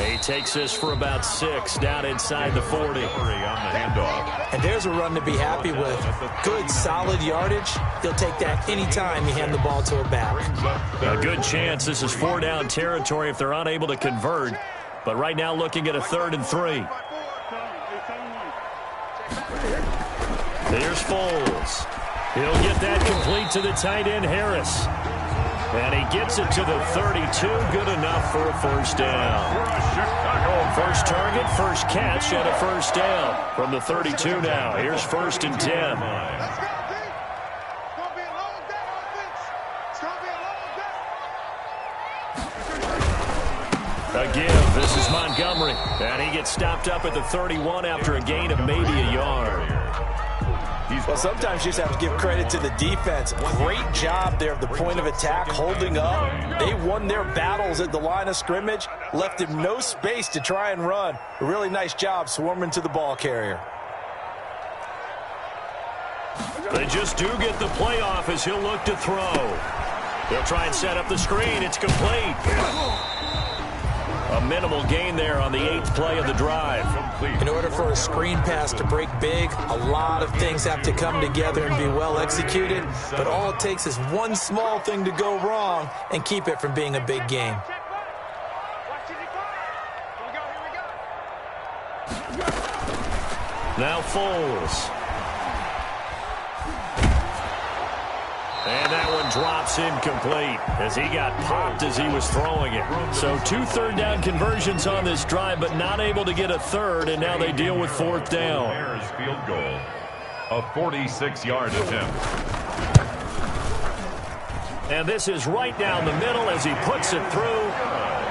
He takes this for about 6 down inside the 40. On the handoff. And there's a run to be happy with. Good, solid yardage. He'll take that anytime you hand the ball to a back. A good chance this is 4-down territory if they're unable to convert. But right now looking at a 3rd and 3. Here's Foles. He'll get that complete to the tight end, Harris. And he gets it to the 32. Good enough for a first down. First target, first catch, and a first down from the 32 now. Here's 1st and 10. A give. This is Montgomery. And he gets stopped up at the 31 after a gain of maybe a yard. Well, sometimes you just have to give credit to the defense. Great job there at the point of attack, holding up. They won their battles at the line of scrimmage, left him no space to try and run. A really nice job swarming to the ball carrier. They just do get the playoff as he'll look to throw. They'll try and set up the screen. It's complete. A minimal gain there on the 8th play of the drive. In order for a screen pass to break big, a lot of things have to come together and be well executed. But all it takes is one small thing to go wrong and keep it from being a big game. Now Foles. And that one drops incomplete as he got popped as he was throwing it. So 2 third-down conversions on this drive, but not able to get a third, and now they deal with 4th down. Bears field goal, a 46-yard attempt. And this is right down the middle as he puts it through.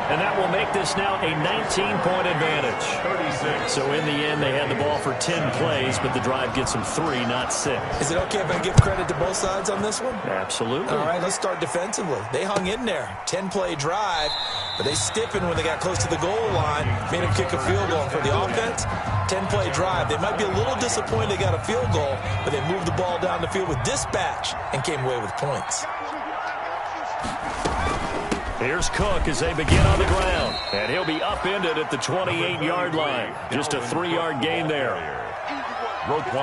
And that will make this now a 19-point advantage. 36. So in the end, they had the ball for 10 plays, but the drive gets them 3, not 6. Is it okay if I give credit to both sides on this one? Absolutely. All right, let's start defensively. They hung in there. 10-play drive, but they stiffened when they got close to the goal line, made them kick a field goal. And for the offense, 10-play drive. They might be a little disappointed they got a field goal, but they moved the ball down the field with dispatch and came away with points. Here's Cook as they begin on the ground. And he'll be upended at the 28-yard line. Just a 3-yard gain there.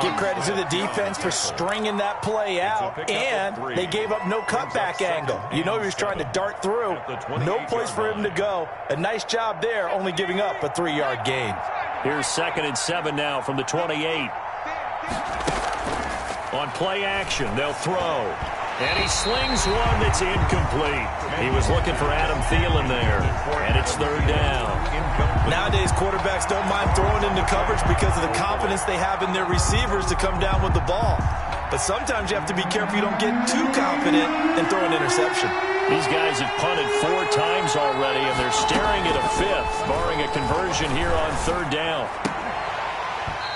Give credit to the defense for stringing that play out, and they gave up no cutback angle. You know he was trying to dart through. No place for him to go. A nice job there, only giving up a 3-yard gain. Here's 2nd and 7 now from the 28. On play action, they'll throw. And he slings one that's incomplete. He was looking for Adam Thielen there. And it's 3rd down. Nowadays, quarterbacks don't mind throwing into coverage because of the confidence they have in their receivers to come down with the ball. But sometimes you have to be careful you don't get too confident and throw an interception. These guys have punted 4 times already, and they're staring at a 5th, barring a conversion here on 3rd down.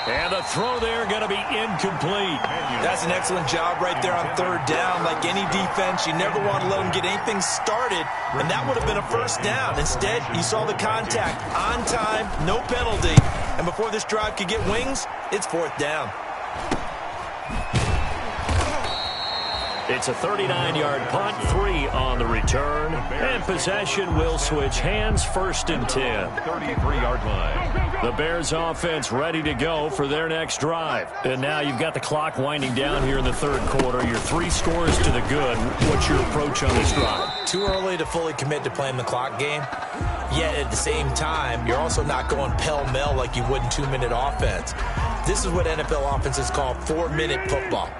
And the throw there going to be incomplete. That's an excellent job right there on 3rd down. Like any defense, you never want to let them get anything started, and that would have been a first down. Instead, you saw the contact on time, no penalty, and before this drive could get wings, it's 4th down. It's a 39-yard punt, 3 on the return, and possession will switch hands, 1st and 10. 33-yard line. The Bears offense ready to go for their next drive. And now you've got the clock winding down here in the 3rd quarter. You're 3 scores to the good. What's your approach on this drive? Too early to fully commit to playing the clock game. Yet at the same time, you're also not going pell-mell like you would in 2-minute offense. This is what NFL offenses call 4-minute football.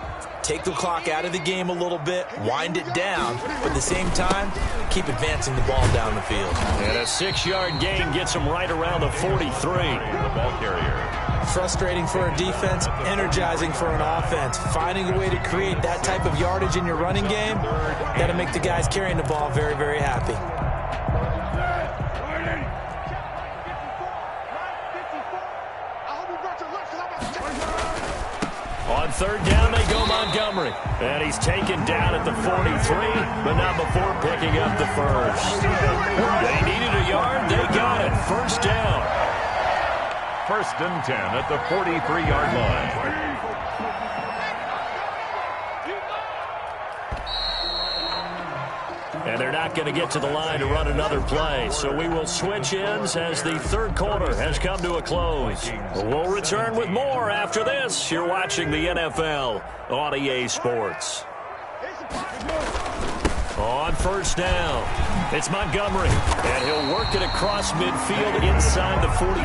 Take the clock out of the game a little bit, wind it down, but at the same time, keep advancing the ball down the field. And a 6-yard gain gets them right around the 43. The ball carrier. Frustrating for a defense, energizing for an offense. Finding a way to create that type of yardage in your running game, that'll make the guys carrying the ball very, very happy. On 3rd down, they go Montgomery. And he's taken down at the 43, but not before picking up the 1st. They needed a yard. They got it. 1st down. 1st and 10 at the 43-yard line. And they're not going to get to the line to run another play. So we will switch ends as the 3rd quarter has come to a close. We'll return with more after this. You're watching the NFL on EA Sports. On 1st down, it's Montgomery. And he'll work it across midfield inside the 45.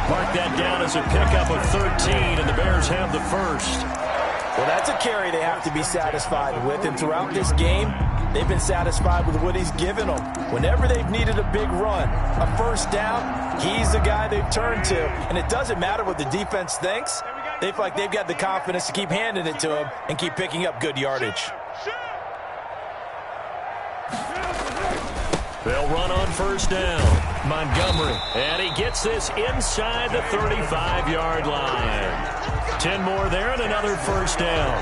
Mark that down as a pickup of 13, and the Bears have the 1st. Well, that's a carry they have to be satisfied with, and throughout this game, they've been satisfied with what he's given them. Whenever they've needed a big run, a first down, he's the guy they've turned to. And it doesn't matter what the defense thinks. They feel like they've got the confidence to keep handing it to him and keep picking up good yardage. They'll run on first down. Montgomery. And he gets this inside the 35-yard line. 10 more there and another first down.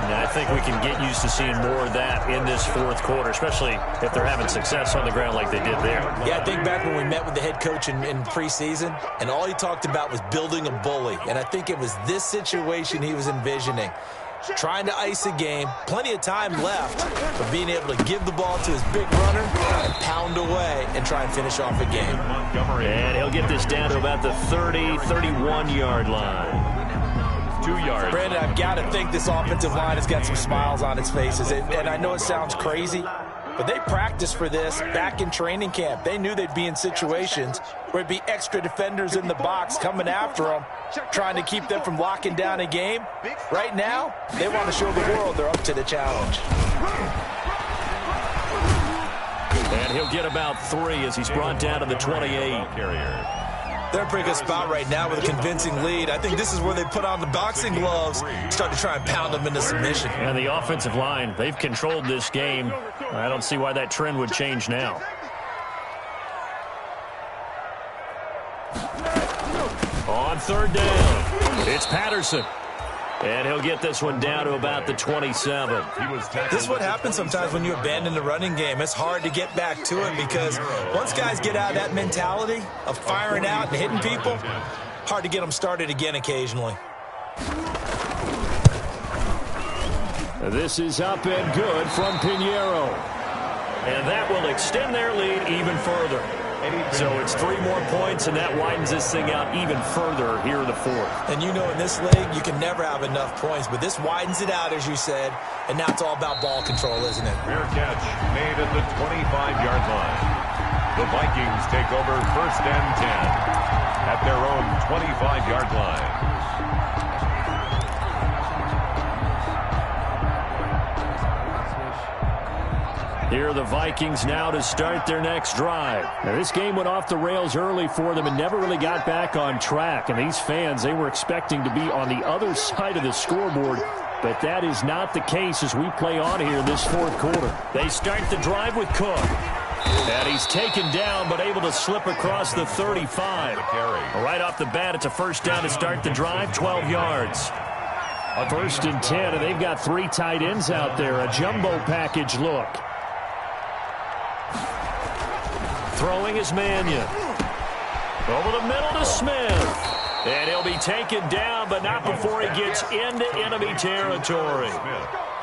And I think we can get used to seeing more of that in this fourth quarter, especially if they're having success on the ground like they did there. Yeah, I think back when we met with the head coach in preseason, and all he talked about was building a bully. And I think it was this situation he was envisioning. Trying to ice a game, plenty of time left, but being able to give the ball to his big runner and pound away and try and finish off a game. And he'll get this down to about the 30, 31-yard line. 2 yards. Brandon, I've got to think this offensive line has got some smiles on its faces. And I know it sounds crazy, but they practiced for this back in training camp. They knew they'd be in situations where it'd be extra defenders in the box coming after them, trying to keep them from locking down a game. Right now, they want to show the world they're up to the challenge. And he'll get about 3 as he's brought down to the 28. They're in a pretty good spot right now with a convincing lead. I think this is where they put on the boxing gloves, start to try and pound them into submission. And the offensive line, they've controlled this game. I don't see why that trend would change now. On third down, it's Patterson. And he'll get this one down to about the 27. This is what happens sometimes when you abandon the running game. It's hard to get back to it because once guys get out of that mentality of firing out and hitting people, hard to get them started again occasionally. This is up and good from Pinheiro. And that will extend their lead even further. So it's 3 more points, and that widens this thing out even further here in the fourth. And you know in this league, you can never have enough points, but this widens it out, as you said, and now it's all about ball control, isn't it? Fair catch made at the 25-yard line. The Vikings take over first and 10 at their own 25-yard line. Here are the Vikings now to start their next drive. Now, this game went off the rails early for them and never really got back on track. And these fans, they were expecting to be on the other side of the scoreboard. But that is not the case as we play on here in this fourth quarter. They start the drive with Cook. And he's taken down but able to slip across the 35. Right off the bat, it's a first down to start the drive, 12 yards. First and 10, and they've got 3 tight ends out there. A jumbo package look. Throwing is Mannion. Over the middle to Smith. And he'll be taken down, but not before he gets into enemy territory.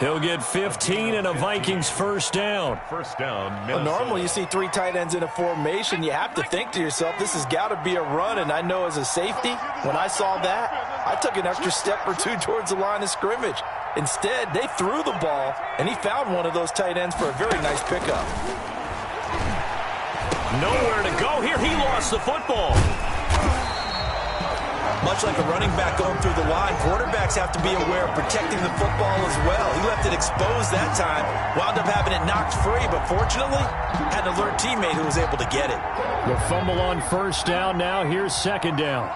He'll get 15 and a Vikings first down. First down, well, normally you see 3 tight ends in a formation. You have to think to yourself, this has got to be a run. And I know as a safety, when I saw that, I took an extra step or 2 towards the line of scrimmage. Instead, they threw the ball, and he found one of those tight ends for a very nice pickup. Nowhere to go here. He lost the football. Much like a running back going through the line, quarterbacks have to be aware of protecting the football as well. He left it exposed that time, wound up having it knocked free, but fortunately, had an alert teammate who was able to get it. The fumble on first down. Now here's second down.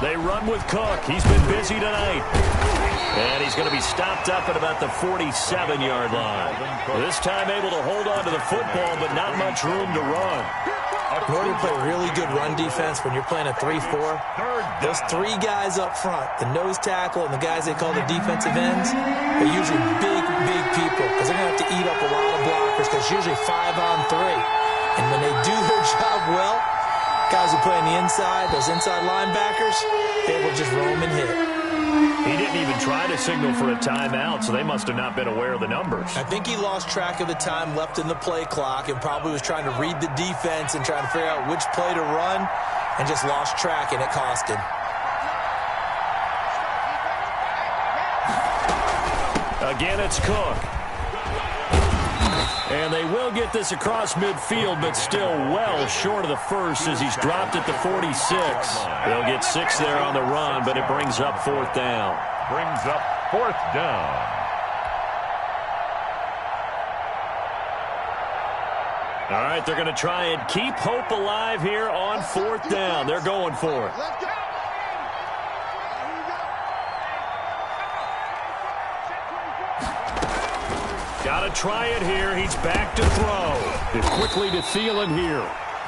They run with Cook. He's been busy tonight. And he's going to be stopped up at about the 47-yard line. This time able to hold on to the football, but not much room to run. In order to play really good run defense when you're playing a 3-4, those 3 guys up front, the nose tackle and the guys they call the defensive ends, are usually big people because they're going to have to eat up a lot of blockers because it's usually 5-on-3. And when they do their job well, guys who play on the inside, those inside linebackers, they will just roam and hit. He didn't even try to signal for a timeout, so they must have not been aware of the numbers. I think he lost track of the time left in the play clock and probably was trying to read the defense and trying to figure out which play to run and just lost track, and it cost him. Again, it's Cook. And they will get this across midfield, but still well short of the first as he's dropped at the 46. They'll get 6 there on the run, but it brings up 4th down. Brings up 4th down. All right, they're going to try and keep hope alive here on 4th down. They're going for it. Got to try it here. He's back to throw. It's quickly to Thielen here.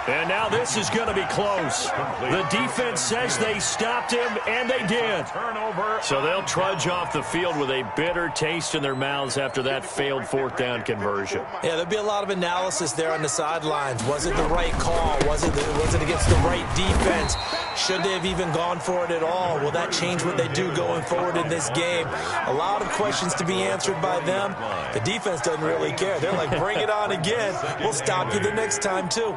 And now this is going to be close. The defense says they stopped him, and they did. Turnover. So they'll trudge off the field with a bitter taste in their mouths after that failed 4th down conversion. Yeah, there'll be a lot of analysis there on the sidelines. Was it the right call? Was it against the right defense? Should they have even gone for it at all? Will that change what they do going forward in this game? A lot of questions to be answered by them. The defense doesn't really care. They're like, bring it on again. We'll stop you the next time, too.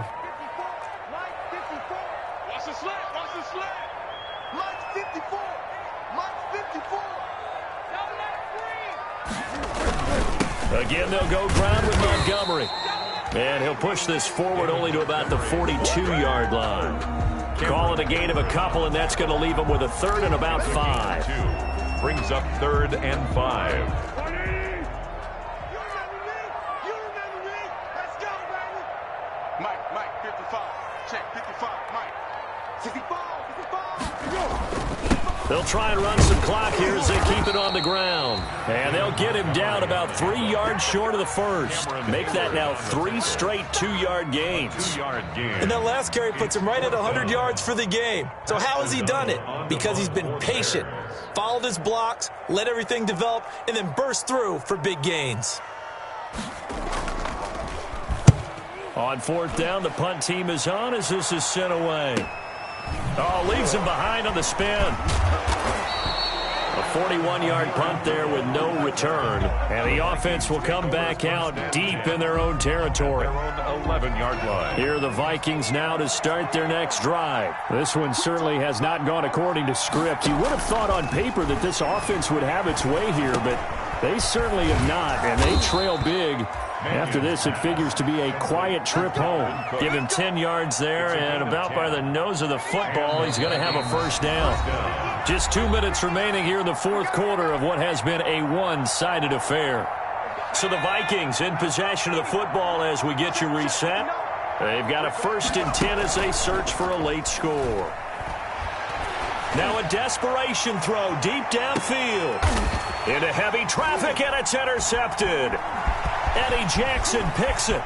Again, they'll go ground with Montgomery. And he'll push this forward only to about the 42-yard line. Call it a gain of a couple, and that's going to leave him with a 3rd and about 5. Brings up 3rd and 5. Mike, 55. Check, 55, Mike. 55. They'll try and run some clock here as they keep it on the ground. And they'll get him down about 3 yards short of the first. Make that now 3 straight 2-yard gains. 2-yard gain. And that last carry puts him right at 100 yards for the game. So how has he done it? Because he's been patient, followed his blocks, let everything develop, and then burst through for big gains. On 4th down, the punt team is on as this is sent away. Oh, leaves him behind on the spin. A 41-yard punt there with no return. And the offense will come back out deep in their own territory. Their own 11-yard line. Here are the Vikings now to start their next drive. This one certainly has not gone according to script. You would have thought on paper that this offense would have its way here, but they certainly have not, and they trail big. After this, it figures to be a quiet trip home. Give him 10 yards there, and about by the nose of the football, he's going to have a 1st down. Just 2 minutes remaining here in the 4th quarter of what has been a one-sided affair. So the Vikings in possession of the football as we get you reset. They've got a 1st and 10 as they search for a late score. Now a desperation throw deep downfield. Into heavy traffic, and it's intercepted. Eddie Jackson picks it.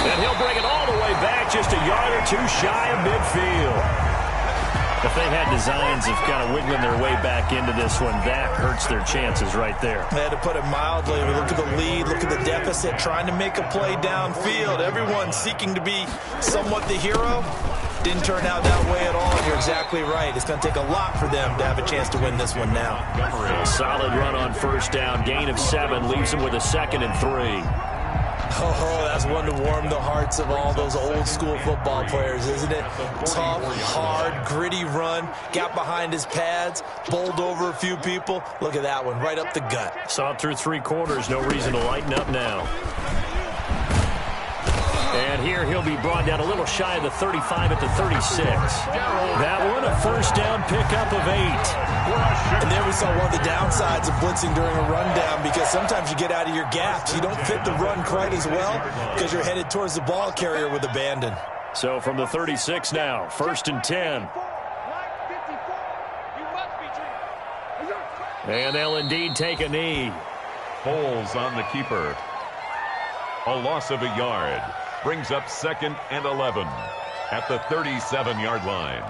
And he'll bring it all the way back just a yard or 2 shy of midfield. If they had designs of kind of wiggling their way back into this one, that hurts their chances right there. They had to put it mildly. Look at the lead, look at the deficit, trying to make a play downfield. Everyone seeking to be somewhat the hero. Didn't turn out that way at all, and you're exactly right. It's going to take a lot for them to have a chance to win this one now. Solid run on 1st down. Gain of 7 leaves them with a 2nd and 3. Oh, that's one to warm the hearts of all those old-school football players, isn't it? Tough, hard, gritty run. Got behind his pads, bowled over a few people. Look at that one, right up the gut. Saw it through 3 quarters. No reason to lighten up now. And here he'll be brought down a little shy of the 35 at the 36. That one, a 1st down pickup of 8. And there we saw one of the downsides of blitzing during a rundown, because sometimes you get out of your gaps. You don't fit the run quite as well because you're headed towards the ball carrier with abandon. So from the 36 now, 1st and 10. And they'll indeed take a knee. Holes on the keeper. A loss of a yard. Brings up 2nd and 11 at the 37-yard line.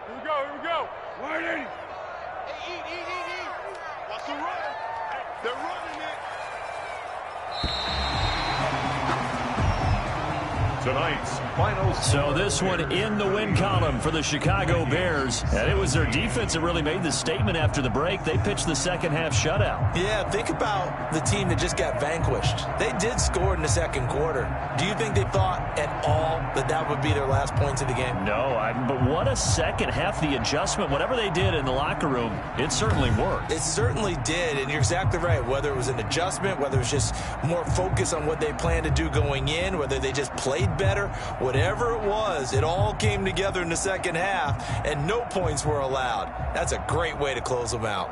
Here we go. Wide 80. Hey, eat. Watch the run. They're running it. tonight's final score. So this one in the win column for the Chicago Bears. And it was their defense that really made the statement after the break. They pitched the second half shutout. Yeah, think about the team that just got vanquished. They did score in the second quarter. Do you think they thought at all that that would be their last points of the game? No, but what a second half. The adjustment, whatever they did in the locker room, it certainly worked. It certainly did, and you're exactly right. Whether it was an adjustment, whether it was just more focus on what they planned to do going in, whether they just played better, whatever it was, it all came together in the second half, and no points were allowed. That's a great way to close them out.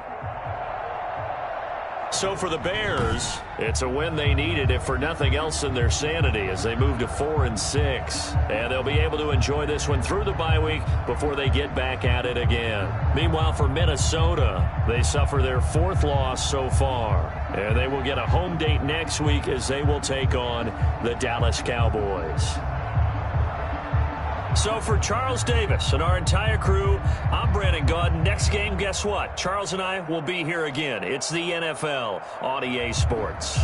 So for the Bears, it's a win they needed, if for nothing else than their sanity, as they move to 4-6. And they'll be able to enjoy this one through the bye week before they get back at it again. Meanwhile, for Minnesota, they suffer their 4th loss so far. And they will get a home date next week as they will take on the Dallas Cowboys. So for Charles Davis and our entire crew, I'm Brandon Gaudin. Next game, guess what? Charles and I will be here again. It's the NFL on EA Sports.